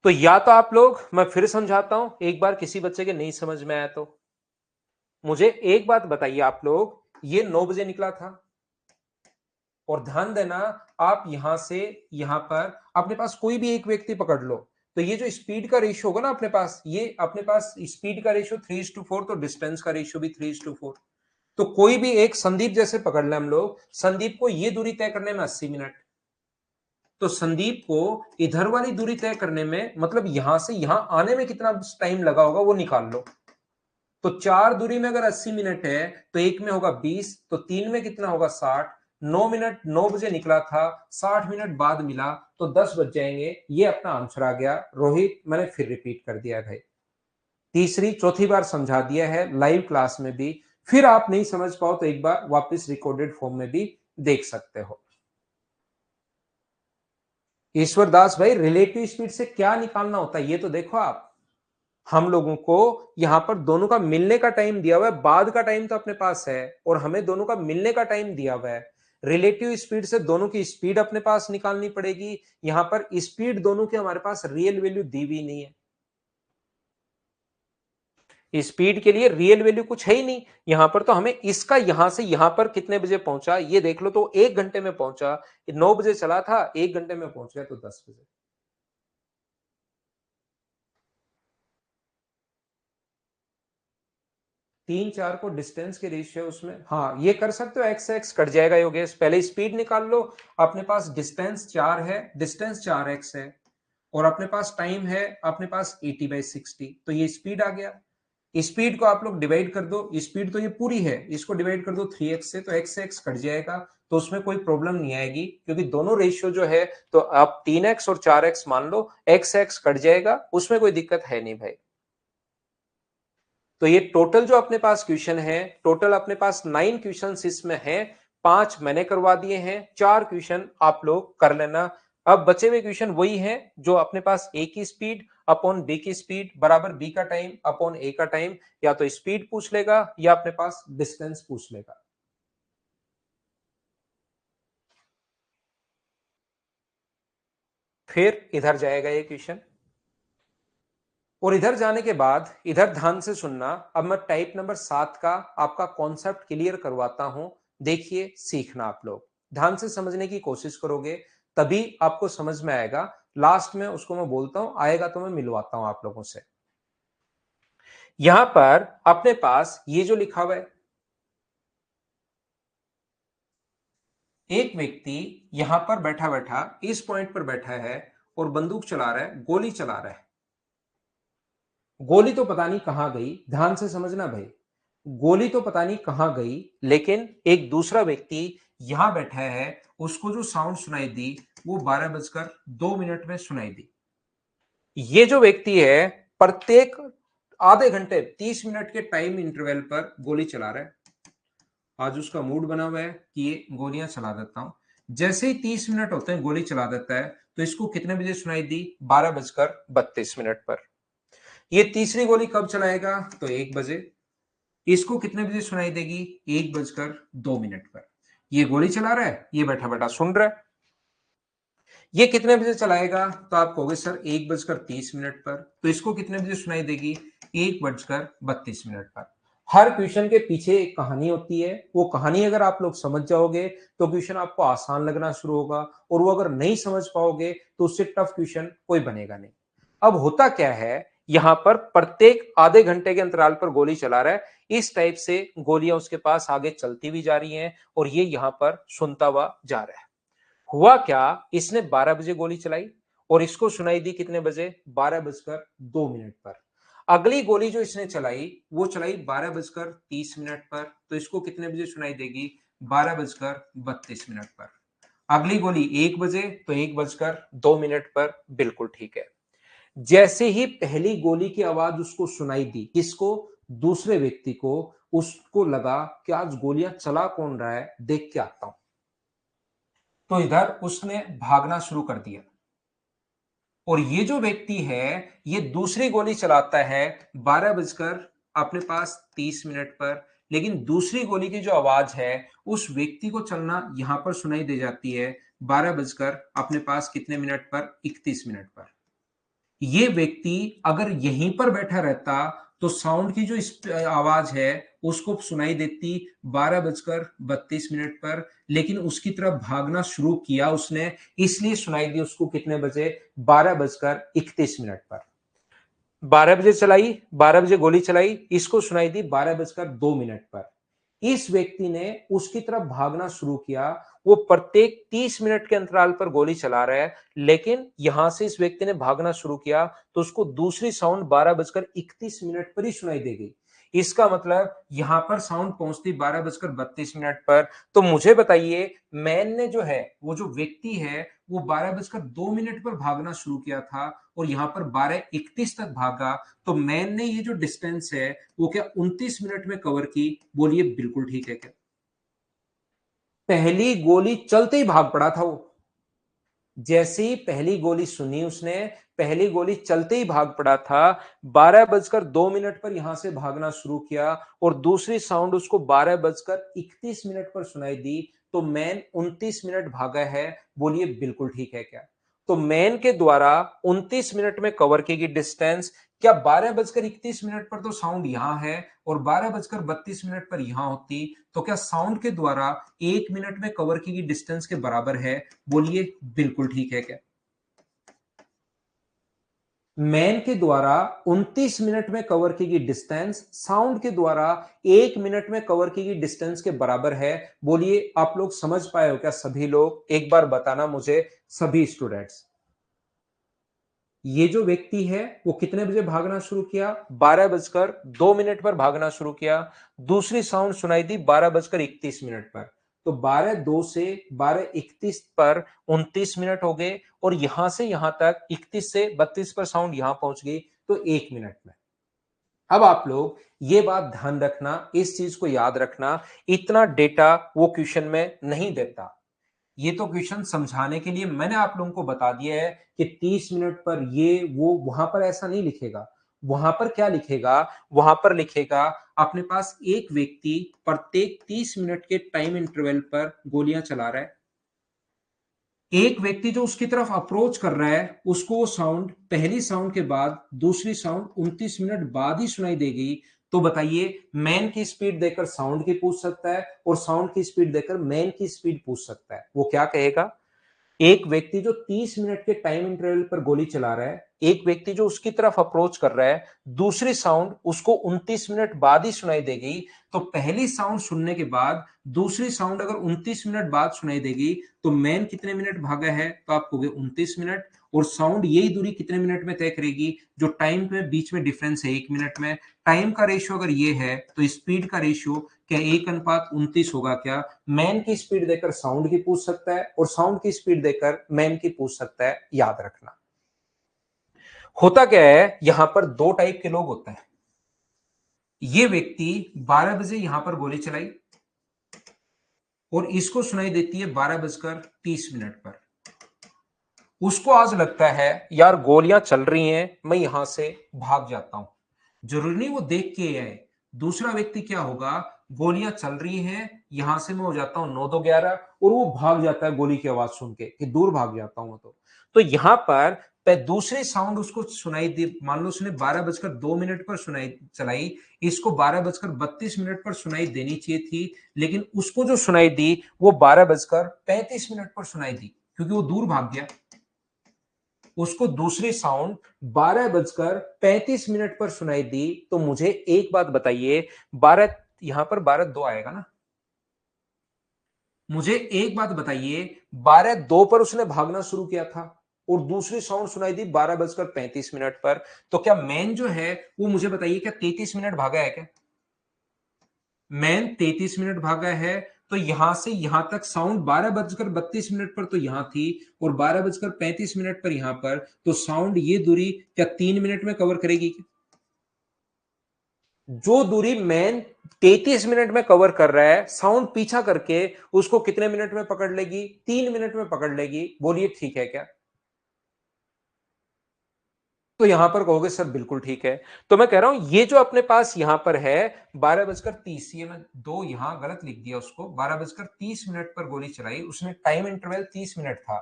तो या तो आप लोग, मैं फिर समझाता हूं एक बार, किसी बच्चे के नहीं समझ में आया तो मुझे एक बात बताइए आप लोग, ये 9 बजे निकला था, और ध्यान देना, आप यहां से यहां पर अपने पास कोई भी एक व्यक्ति पकड़ लो, तो ये जो स्पीड का रेशियो होगा ना अपने पास, ये अपने पास स्पीड का रेशियो 3:4, तो डिस्टेंस का रेशियो भी 3:4। तो कोई भी एक संदीप जैसे पकड़ ले हम लोग, संदीप को ये दूरी तय करने में 80 मिनट, तो संदीप को इधर वाली दूरी तय करने में, मतलब यहां से यहां आने में कितना टाइम लगा होगा वो निकाल लो। तो 4 दूरी में अगर 80 मिनट है, तो एक में होगा 20, तो 3 में कितना होगा 60। 9 मिनट 9 बजे निकला था, 60 मिनट बाद मिला, तो 10 बज जाएंगे। ये अपना आंसर आ गया। रोहित, मैंने फिर रिपीट कर दिया भाई, तीसरी चौथी बार समझा दिया है लाइव क्लास में भी। फिर आप नहीं समझ पाओ तो एक बार वापस रिकॉर्डेड फॉर्म में भी देख सकते हो। ईश्वर दास भाई, रिलेटिव स्पीड से क्या निकालना होता है ये तो देखो आप। हम लोगों को यहां पर दोनों का मिलने का टाइम दिया हुआ है, बाद का टाइम तो अपने पास है, और हमें दोनों का मिलने का टाइम दिया हुआ है। रिलेटिव स्पीड से दोनों की स्पीड अपने पास निकालनी पड़ेगी। यहां पर स्पीड दोनों की हमारे पास रियल वैल्यू दी हुई नहीं है, स्पीड के लिए रियल वैल्यू कुछ है ही नहीं। यहां पर तो हमें इसका यहां से यहां पर कितने बजे पहुंचा ये देख लो, तो 1 घंटे में पहुंचा। 9 बजे चला था, 1 घंटे में पहुंच गया, तो 10 बजे। 3 4 को डिस्टेंस के रेशियो उसमें, हाँ ये कर सकते हो, एक्स एक्स कट जाएगा योगेश। पहले स्पीड निकाल लो। अपने पास डिस्टेंस 4 है, डिस्टेंस 4x है, और अपने पास टाइम है अपने पास 80/60, तो ये स्पीड आ गया। स्पीड को आप लोग डिवाइड कर दो, स्पीड तो ये पूरी है, इसको डिवाइड कर दो 3x से, तो x से x कट जाएगा, तो उसमें कोई प्रॉब्लम नहीं आएगी, क्योंकि दोनों रेशियो जो है, तो आप 3x और 4x मान लो, x से x कट जाएगा, उसमें कोई दिक्कत है नहीं भाई। तो ये टोटल जो अपने पास क्वेश्चन है, टोटल अपने पास 9 क्वेश्चन इसमें है। 5 मैंने करवा दिए हैं, 4 क्वेश्चन आप लोग कर लेना। अब बचे हुए क्वेश्चन वही हैं जो अपने पास ए की स्पीड अपॉन बी की स्पीड बराबर बी का टाइम अपॉन ए का टाइम, या तो स्पीड पूछ लेगा या अपने पास डिस्टेंस पूछ लेगा। फिर इधर जाएगा ये क्वेश्चन, और इधर जाने के बाद इधर ध्यान से सुनना। अब मैं टाइप नंबर 7 का आपका कॉन्सेप्ट क्लियर करवाता हूं, देखिए सीखना आप लोग, ध्यान से समझने की कोशिश करोगे तभी आपको समझ में आएगा। लास्ट में उसको मैं बोलता हूं, आएगा तो मैं मिलवाता हूं आप लोगों से। यहां पर अपने पास ये जो लिखा हुआ है, एक व्यक्ति यहां पर बैठा बैठा इस पॉइंट पर बैठा है और बंदूक चला रहा है, गोली चला रहा है। गोली तो पता नहीं कहां गई, ध्यान से समझना भाई, गोली तो पता नहीं कहां गई, लेकिन एक दूसरा व्यक्ति यहां बैठा है, उसको जो साउंड सुनाई दी वो 12:02 में सुनाई दी। ये जो व्यक्ति है, प्रत्येक आधे घंटे 30 मिनट के टाइम इंटरवल पर गोली चला रहा है। आज उसका मूड बना हुआ है कि ये गोलियां चला देता हूं। जैसे ही 30 मिनट होते हैं गोली चला देता है, तो इसको कितने बजे सुनाई दी? 12:32 पर। ये तीसरी गोली कब चलाएगा? तो 1 बजे। इसको कितने बजे सुनाई देगी? 1:02 पर। ये गोली चला रहा है, ये बैठा बैठा सुन रहा है। ये कितने बजे चलाएगा? तो आप कहोगे सर 1:30 पर, तो इसको कितने बजे सुनाई देगी? 1:32 पर। हर क्वेश्चन के पीछे एक कहानी होती है, वो कहानी अगर आप लोग समझ जाओगे तो क्वेश्चन आपको आसान लगना शुरू होगा, और वो अगर नहीं समझ पाओगे तो उससे टफ क्वेश्चन कोई बनेगा नहीं। अब होता क्या है, यहां पर प्रत्येक आधे घंटे के अंतराल पर गोली चला रहा है, इस टाइप से गोलियां उसके पास आगे चलती भी जा रही हैं, और ये यहां पर सुनता हुआ जा रहा है। हुआ क्या, इसने 12 बजे गोली चलाई, और इसको सुनाई दी कितने बजे? 12:02 पर। अगली गोली जो इसने चलाई वो चलाई 12:30 पर, तो इसको कितने बजे सुनाई देगी? 12:32 पर। अगली गोली 1 बजे तो 1:02 पर। बिल्कुल ठीक है। जैसे ही पहली गोली की आवाज उसको सुनाई दी, किसको? दूसरे व्यक्ति को। उसको लगा कि आज गोलियां चला कौन रहा है, देख के आता हूं। तो इधर उसने भागना शुरू कर दिया और ये जो व्यक्ति है ये दूसरी गोली चलाता है 12:30 पर। लेकिन दूसरी गोली की जो आवाज है उस व्यक्ति को चलना यहां पर सुनाई दे जाती है 12 बजकर अपने पास कितने मिनट पर? 31 पर। ये व्यक्ति अगर यहीं पर बैठा रहता तो साउंड की जो आवाज है उसको सुनाई देती 12:32 पर। लेकिन उसकी तरफ भागना शुरू किया उसने, इसलिए सुनाई दी उसको कितने बजे? 12:31 पर। 12 बजे चलाई, 12 बजे गोली चलाई, इसको सुनाई दी 12:02 पर। इस व्यक्ति ने उसकी तरफ भागना शुरू किया। वो प्रत्येक 30 मिनट के अंतराल पर गोली चला रहा है, लेकिन यहां से इस व्यक्ति ने भागना शुरू किया तो उसको दूसरी साउंड 12:31 पर ही सुनाई देगी। इसका मतलब यहां पर साउंड पहुंचती 12:32 पर। तो मुझे बताइए, मैन ने जो है, वो जो व्यक्ति है, वो 12:02 पर भागना शुरू किया था और यहां पर 12:31 तक भागा। तो मैन ने ये जो डिस्टेंस है वो क्या 29 मिनट में कवर की? बोलिए बिल्कुल ठीक है क्या? पहली गोली चलते ही भाग पड़ा था वो। जैसे ही पहली गोली सुनी उसने, पहली गोली चलते ही भाग पड़ा था। 12:02 पर यहां से भागना शुरू किया और दूसरी साउंड उसको 12:31 पर सुनाई दी। तो मैन 29 मिनट भागा है। बोलिए बिल्कुल ठीक है क्या? तो मैन के द्वारा 29 मिनट में कवर की गई डिस्टेंस, क्या 12:31 पर तो साउंड यहां है और 12:32 पर यहां होती, तो क्या साउंड के द्वारा 1 मिनट में कवर की गई डिस्टेंस के बराबर है? बोलिए बिल्कुल ठीक है क्या? मैन के द्वारा 29 मिनट में कवर की गई डिस्टेंस साउंड के द्वारा 1 मिनट में कवर की गई डिस्टेंस के बराबर है। बोलिए आप लोग समझ पाए हो क्या? सभी लोग एक बार बताना मुझे, सभी स्टूडेंट्स। ये जो व्यक्ति है वो कितने बजे भागना शुरू किया? 12:02 पर भागना शुरू किया। दूसरी साउंड सुनाई दी 12:31 पर। तो 12:02 से 12:31 पर 29 मिनट हो गए और यहां से यहां तक 31 से 32 पर साउंड यहां पहुंच गई, तो 1 मिनट में। अब आप लोग ये बात ध्यान रखना, इस चीज को याद रखना, इतना डेटा वो क्वेश्चन में नहीं देता। ये तो क्वेश्चन समझाने के लिए मैंने आप लोगों को बता दिया है कि 30 मिनट पर ये वो, वहां पर ऐसा नहीं लिखेगा। वहां पर क्या लिखेगा? वहां पर लिखेगा अपने पास एक व्यक्ति प्रत्येक 30 मिनट के टाइम इंटरवल पर गोलियां चला रहा है। एक व्यक्ति जो उसकी तरफ अप्रोच कर रहा है उसको वो साउंड, पहली साउंड के बाद दूसरी साउंड 29 मिनट बाद ही सुनाई देगी। तो बताइए, मैन की स्पीड देकर साउंड की पूछ सकता है और साउंड की स्पीड देकर मैन की स्पीड पूछ सकता है। वो क्या कहेगा? एक व्यक्ति जो 30 मिनट के टाइम इंटरवल पर गोली चला रहा है, एक व्यक्ति जो उसकी तरफ अप्रोच कर रहा है, दूसरी साउंड उसको 29 मिनट बाद ही सुनाई देगी। तो पहली साउंड सुनने के बाद दूसरी साउंड अगर 29 मिनट बाद सुनाई देगी तो मैन कितने मिनट भागा है? तो आप कहोगे 29 मिनट। और साउंड यही दूरी कितने मिनट में तय करेगी? जो टाइम में बीच में डिफरेंस है 1 मिनट में, टाइम का रेशियो अगर ये है तो स्पीड का रेशियो क्या 1:29 होगा क्या? मैन की स्पीड देकर साउंड की पूछ सकता है और साउंड की स्पीड देकर मैन की पूछ सकता है। याद रखना। होता क्या है, यहां पर दो टाइप के लोग होते हैं। ये व्यक्ति 12 बजे यहां पर गोली चलाई और इसको सुनाई देती है 12:30 पर। उसको आज लगता है यार गोलियां चल रही हैं, मैं यहां से भाग जाता हूं। जरूरी नहीं वो देख के आए। दूसरा व्यक्ति क्या होगा, गोलियां चल रही हैं, यहां से मैं हो जाता हूं 9-2-11 और वो भाग जाता है गोली की आवाज सुन के कि दूर भाग जाता हूं। तो यहां पर दूसरी साउंड उसको सुनाई दी। मान लो उसने 12:02 पर सुनाई चलाई, इसको 12:32 पर सुनाई देनी चाहिए थी, लेकिन उसको जो सुनाई दी वो 12:35 पर सुनाई दी क्योंकि वो दूर भाग गया। उसको दूसरी साउंड 12:35 पर सुनाई दी। तो मुझे एक बात बताइए, 12 यहां पर 12:02 आएगा ना? मुझे एक बात बताइए, 12:02 पर उसने भागना शुरू किया था और दूसरी साउंड सुनाई दी 12:35 पर। तो क्या मैन जो है वो, मुझे बताइए, क्या 33 मिनट भागा है क्या? मैन 33 मिनट भागा है। तो यहां से यहां तक साउंड 12:32 पर तो यहां थी और 12:35 पर यहां पर, तो साउंड ये दूरी क्या 3 मिनट में कवर करेगी क्या? जो दूरी मैन 33 मिनट में कवर कर रहा है, साउंड पीछा करके उसको कितने मिनट में पकड़ लेगी? 3 मिनट में पकड़ लेगी। बोलिए ठीक है क्या? तो यहां पर कहोगे सर बिल्कुल ठीक है। तो मैं कह रहा हूं ये जो अपने पास यहां पर है 12:30, ये मैं दो यहां गलत लिख दिया, उसको 12:30 पर गोली चलाई उसने, टाइम इंटरवल 30 मिनट था।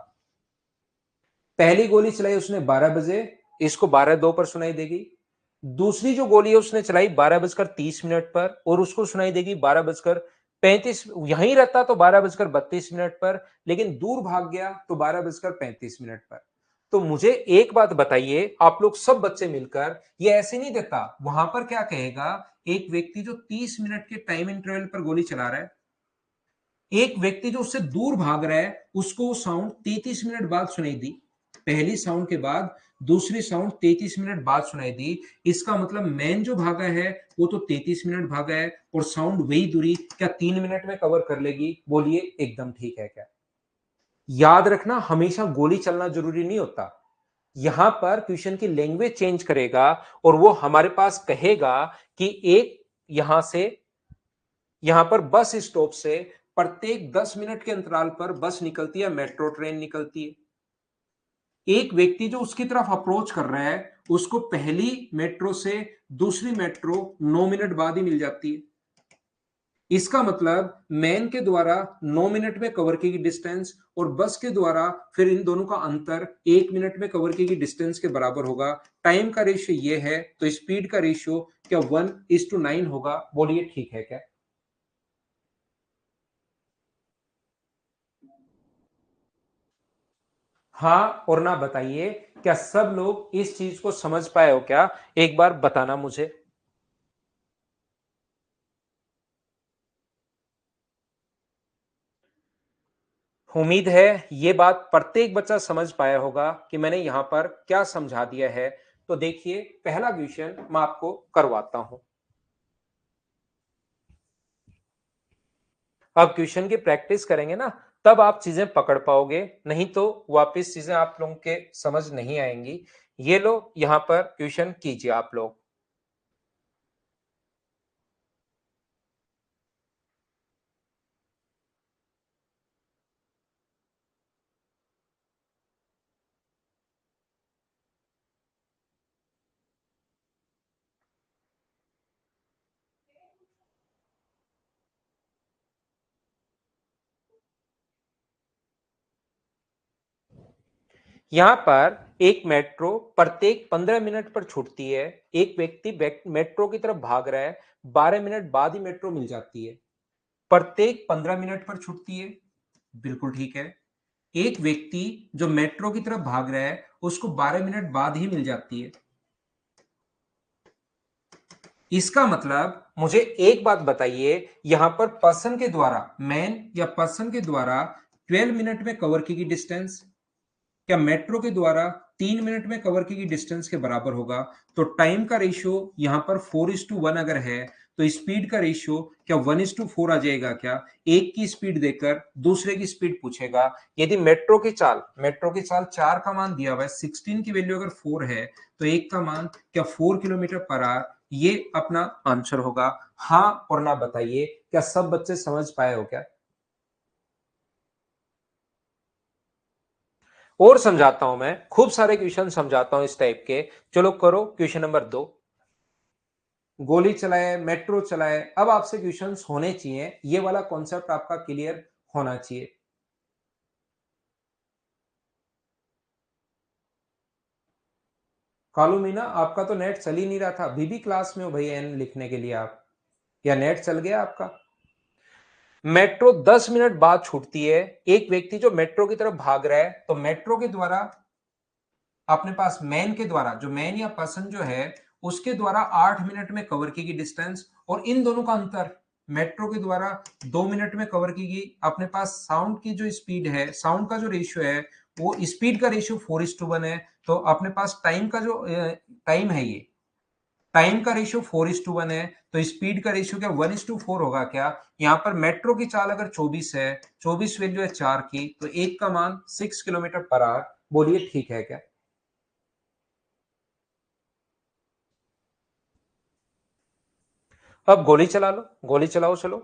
पहली गोली चलाई उसने 12 बजे, इसको 12:02 पर सुनाई देगी। दूसरी जो गोली है उसने चलाई 12:30 पर और उसको सुनाई देगी 12:35। यहीं रहता तो 12:32 पर, लेकिन दूर भाग गया तो 12:35 पर। तो मुझे एक बात बताइए, आप लोग सब बच्चे मिलकर, ये ऐसे नहीं देता, वहां पर क्या कहेगा, एक व्यक्ति जो 30 मिनट के टाइम इंटरवल पर गोली चला रहा है, एक व्यक्ति जो उससे दूर भाग रहा है, उसको साउंड 33 मिनट बाद सुनाई दी। पहली साउंड के बाद दूसरी साउंड 33 मिनट बाद सुनाई दी। इसका मतलब मैन जो भागा है वो तो 33 मिनट भागा है, और साउंड वही दूरी क्या 3 मिनट में कवर कर लेगी? बोलिए एकदम ठीक है क्या? याद रखना, हमेशा गोली चलना जरूरी नहीं होता। यहां पर क्वेश्चन की लैंग्वेज चेंज करेगा और वो हमारे पास कहेगा कि एक यहां से, यहां पर बस स्टॉप से प्रत्येक 10 मिनट के अंतराल पर बस निकलती है, मेट्रो ट्रेन निकलती है। एक व्यक्ति जो उसकी तरफ अप्रोच कर रहा है, उसको पहली मेट्रो से दूसरी मेट्रो 9 मिनट बाद ही मिल जाती है। इसका मतलब मैन के द्वारा 9 मिनट में कवर की गई डिस्टेंस और बस के द्वारा फिर इन दोनों का अंतर 1 मिनट में कवर की गई डिस्टेंस के बराबर होगा। टाइम का रेशियो ये है, तो स्पीड का रेशियो क्या 1:9 होगा? बोलिए ठीक है क्या? हाँ और ना बताइए, क्या सब लोग इस चीज को समझ पाए हो क्या? एक बार बताना मुझे। उम्मीद है ये बात प्रत्येक बच्चा समझ पाया होगा कि मैंने यहां पर क्या समझा दिया है। तो देखिए, पहला क्वेश्चन मैं आपको करवाता हूं। अब क्वेश्चन की प्रैक्टिस करेंगे ना, तब आप चीजें पकड़ पाओगे, नहीं तो वापस चीजें आप लोगों के समझ नहीं आएंगी। ये लो, यहां पर क्वेश्चन कीजिए आप लोग। यहां पर एक मेट्रो प्रत्येक 15 मिनट पर छूटती है। एक व्यक्ति मेट्रो की तरफ भाग रहा है, 12 मिनट बाद ही मेट्रो मिल जाती है। प्रत्येक 15 मिनट पर छूटती है, बिल्कुल ठीक है। एक व्यक्ति जो मेट्रो की तरफ भाग रहा है, उसको 12 मिनट बाद ही मिल जाती है। इसका मतलब मुझे एक बात बताइए, यहां पर पर्सन के द्वारा, मैन या पर्सन के द्वारा 12 मिनट में कवर की गई डिस्टेंस क्या मेट्रो के द्वारा 3 मिनट में कवर की गई डिस्टेंस के बराबर होगा? तो टाइम का रेशियो यहां पर 4:1 अगर है, तो स्पीड का रेशियो क्या 1:4 आ जाएगा क्या? एक की स्पीड देकर दूसरे की स्पीड पूछेगा। यदि मेट्रो की चाल 4 का मान दिया हुआ है, 16 की वैल्यू अगर 4 है, तो एक का मान क्या 4 किलोमीटर पर आवर, ये अपना आंसर होगा। हाँ और ना बताइए, क्या सब बच्चे समझ पाए हो क्या? और समझाता हूं, मैं खूब सारे क्वेश्चन समझाता हूं इस टाइप के। चलो करो क्वेश्चन नंबर 2। गोली चलाए, मेट्रो चलाए, अब आपसे क्वेश्चंस होने चाहिए, ये वाला कॉन्सेप्ट आपका क्लियर होना चाहिए। कालू मीना, आपका तो नेट चल ही नहीं रहा था, अभी भी क्लास में हो भाई एन लिखने के लिए आप, या नेट चल गया आपका? मेट्रो 10 मिनट बाद छूटती है। एक व्यक्ति जो मेट्रो की तरफ भाग रहा है, तो मेट्रो के द्वारा अपने पास मैन के द्वारा, जो मैन या पर्सन जो है, उसके द्वारा 8 मिनट में कवर की गई डिस्टेंस, और इन दोनों का अंतर मेट्रो के द्वारा 2 मिनट में कवर की गई। अपने पास साउंड की जो स्पीड है, साउंड का जो रेशियो है, वो स्पीड का रेशियो 4:1 है। तो अपने पास टाइम का जो टाइम है, ये टाइम का रेशियो 4:1 है, तो स्पीड का रेशियो क्या 1:4 होगा क्या? यहाँ पर मेट्रो की चाल अगर 24 है, 24 वैल्यू है 4 की, तो 1 का मान 6 किलोमीटर पर आवर, बोलिए ठीक है क्या? अब गोली चला लो, गोली चलाओ चलो।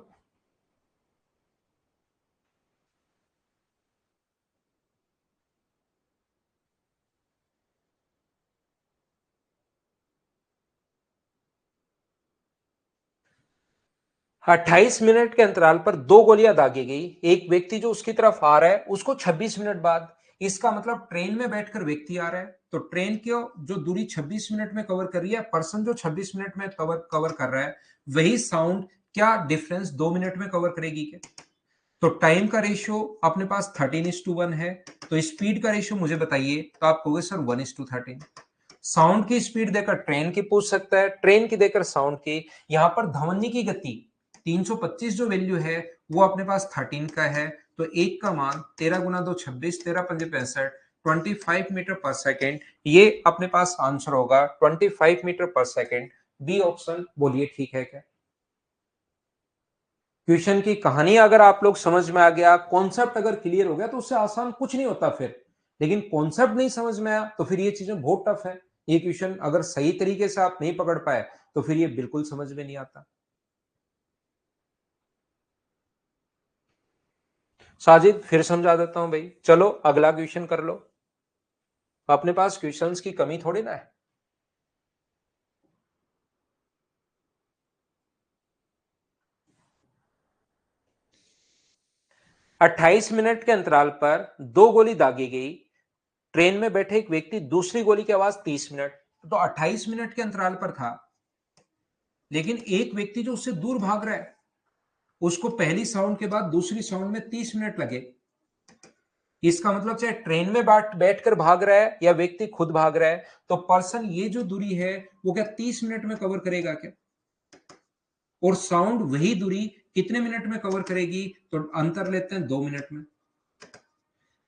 28 मिनट के अंतराल पर दो गोलियां दागी गई। एक व्यक्ति जो उसकी तरफ आ रहा है उसको 26 मिनट बाद। इसका मतलब ट्रेन में बैठकर व्यक्ति आ रहा है, तो ट्रेन की जो दूरी 26 मिनट में कवर कर रही है, पर्सन जो 26 मिनट में कवर कर रहा है, वही साउंड क्या डिफरेंस 2 मिनट में कवर करेगी क्या? तो टाइम का रेशियो अपने पास 13:1 है, तो स्पीड का रेशियो मुझे बताइए, तो आप कहोगे सर 1:13। साउंड की स्पीड देकर ट्रेन की पूछ सकता है, ट्रेन की देकर साउंड की। यहां पर ध्वनि की गति 325 जो वैल्यू है वो अपने पास 13 का है, तो एक का मान 13 गुना 2 26, 13 पंजे 65, 25 मीटर पर सेकेंड, ये अपने पास आंसर होगा 25 मीटर पर सेकेंड। बी ऑप्शन, बोलिए ठीक है क्या? क्वेश्चन की कहानी अगर आप लोग समझ में आ गया, कॉन्सेप्ट अगर क्लियर हो गया, तो उससे आसान कुछ नहीं होता फिर। लेकिन कॉन्सेप्ट नहीं समझ में आया तो फिर ये चीजें बहुत टफ है। ये क्वेश्चन अगर सही तरीके से आप नहीं पकड़ पाए तो फिर ये बिल्कुल समझ में नहीं आता। साजिद फिर समझा देता हूं भाई, चलो अगला क्वेश्चन कर लो। अपने पास क्वेश्चंस की कमी थोड़ी ना है। 28 मिनट के अंतराल पर दो गोली दागी गई। ट्रेन में बैठे एक व्यक्ति, दूसरी गोली की आवाज 30 मिनट। तो 28 मिनट के अंतराल पर था, लेकिन एक व्यक्ति जो उससे दूर भाग रहा है, उसको पहली साउंड के बाद दूसरी साउंड में 30 मिनट लगे। इसका मतलब चाहे ट्रेन में बैठकर भाग रहा है या व्यक्ति खुद भाग रहा है, तो पर्सन ये जो दूरी है वो क्या 30 मिनट में कवर करेगा क्या? और साउंड वही दूरी कितने मिनट में कवर करेगी? तो अंतर लेते हैं 2 मिनट में।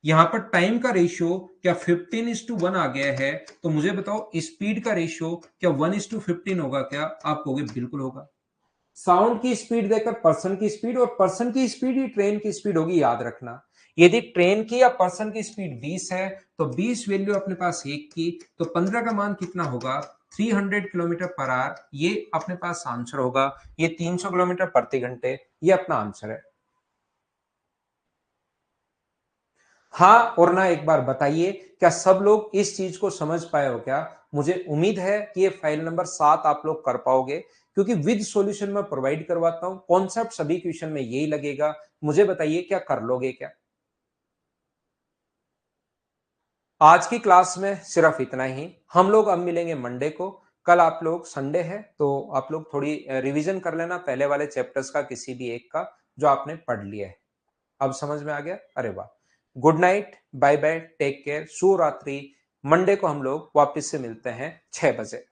यहां पर टाइम का रेशियो क्या 15:1 आ गया है, तो मुझे बताओ स्पीड का रेशियो क्या 1:15 होगा क्या? आप कहोगे बिल्कुल होगा। साउंड की स्पीड देकर पर्सन की स्पीड, और पर्सन की स्पीड ही ट्रेन की स्पीड होगी, याद रखना। यदि ट्रेन की या पर्सन की स्पीड 20 है, तो 20 वैल्यू अपने पास एक की, तो 15 का मान कितना होगा? 300 किलोमीटर पर आवर, ये अपने पास आंसर होगा। ये 300 किलोमीटर प्रति घंटे, ये अपना आंसर है। हाँ और ना एक बार बताइए, क्या सब लोग इस चीज को समझ पाए हो क्या? मुझे उम्मीद है कि ये फाइल नंबर 7 आप लोग कर पाओगे, क्योंकि विद सॉल्यूशन मैं प्रोवाइड करवाता हूं। कॉन्सेप्ट सभी क्वेश्चन में यही लगेगा। मुझे बताइए क्या कर लोगे क्या? आज की क्लास में सिर्फ इतना ही। हम लोग अब मिलेंगे मंडे को। कल आप लोग संडे है, तो आप लोग थोड़ी रिवीजन कर लेना पहले वाले चैप्टर्स का, किसी भी एक का जो आपने पढ़ लिया है। अब समझ में आ गया? अरे वाह। Good night, bye bye, take care, शुभ रात्रि। मंडे को हम लोग वापस से मिलते हैं 6 बजे।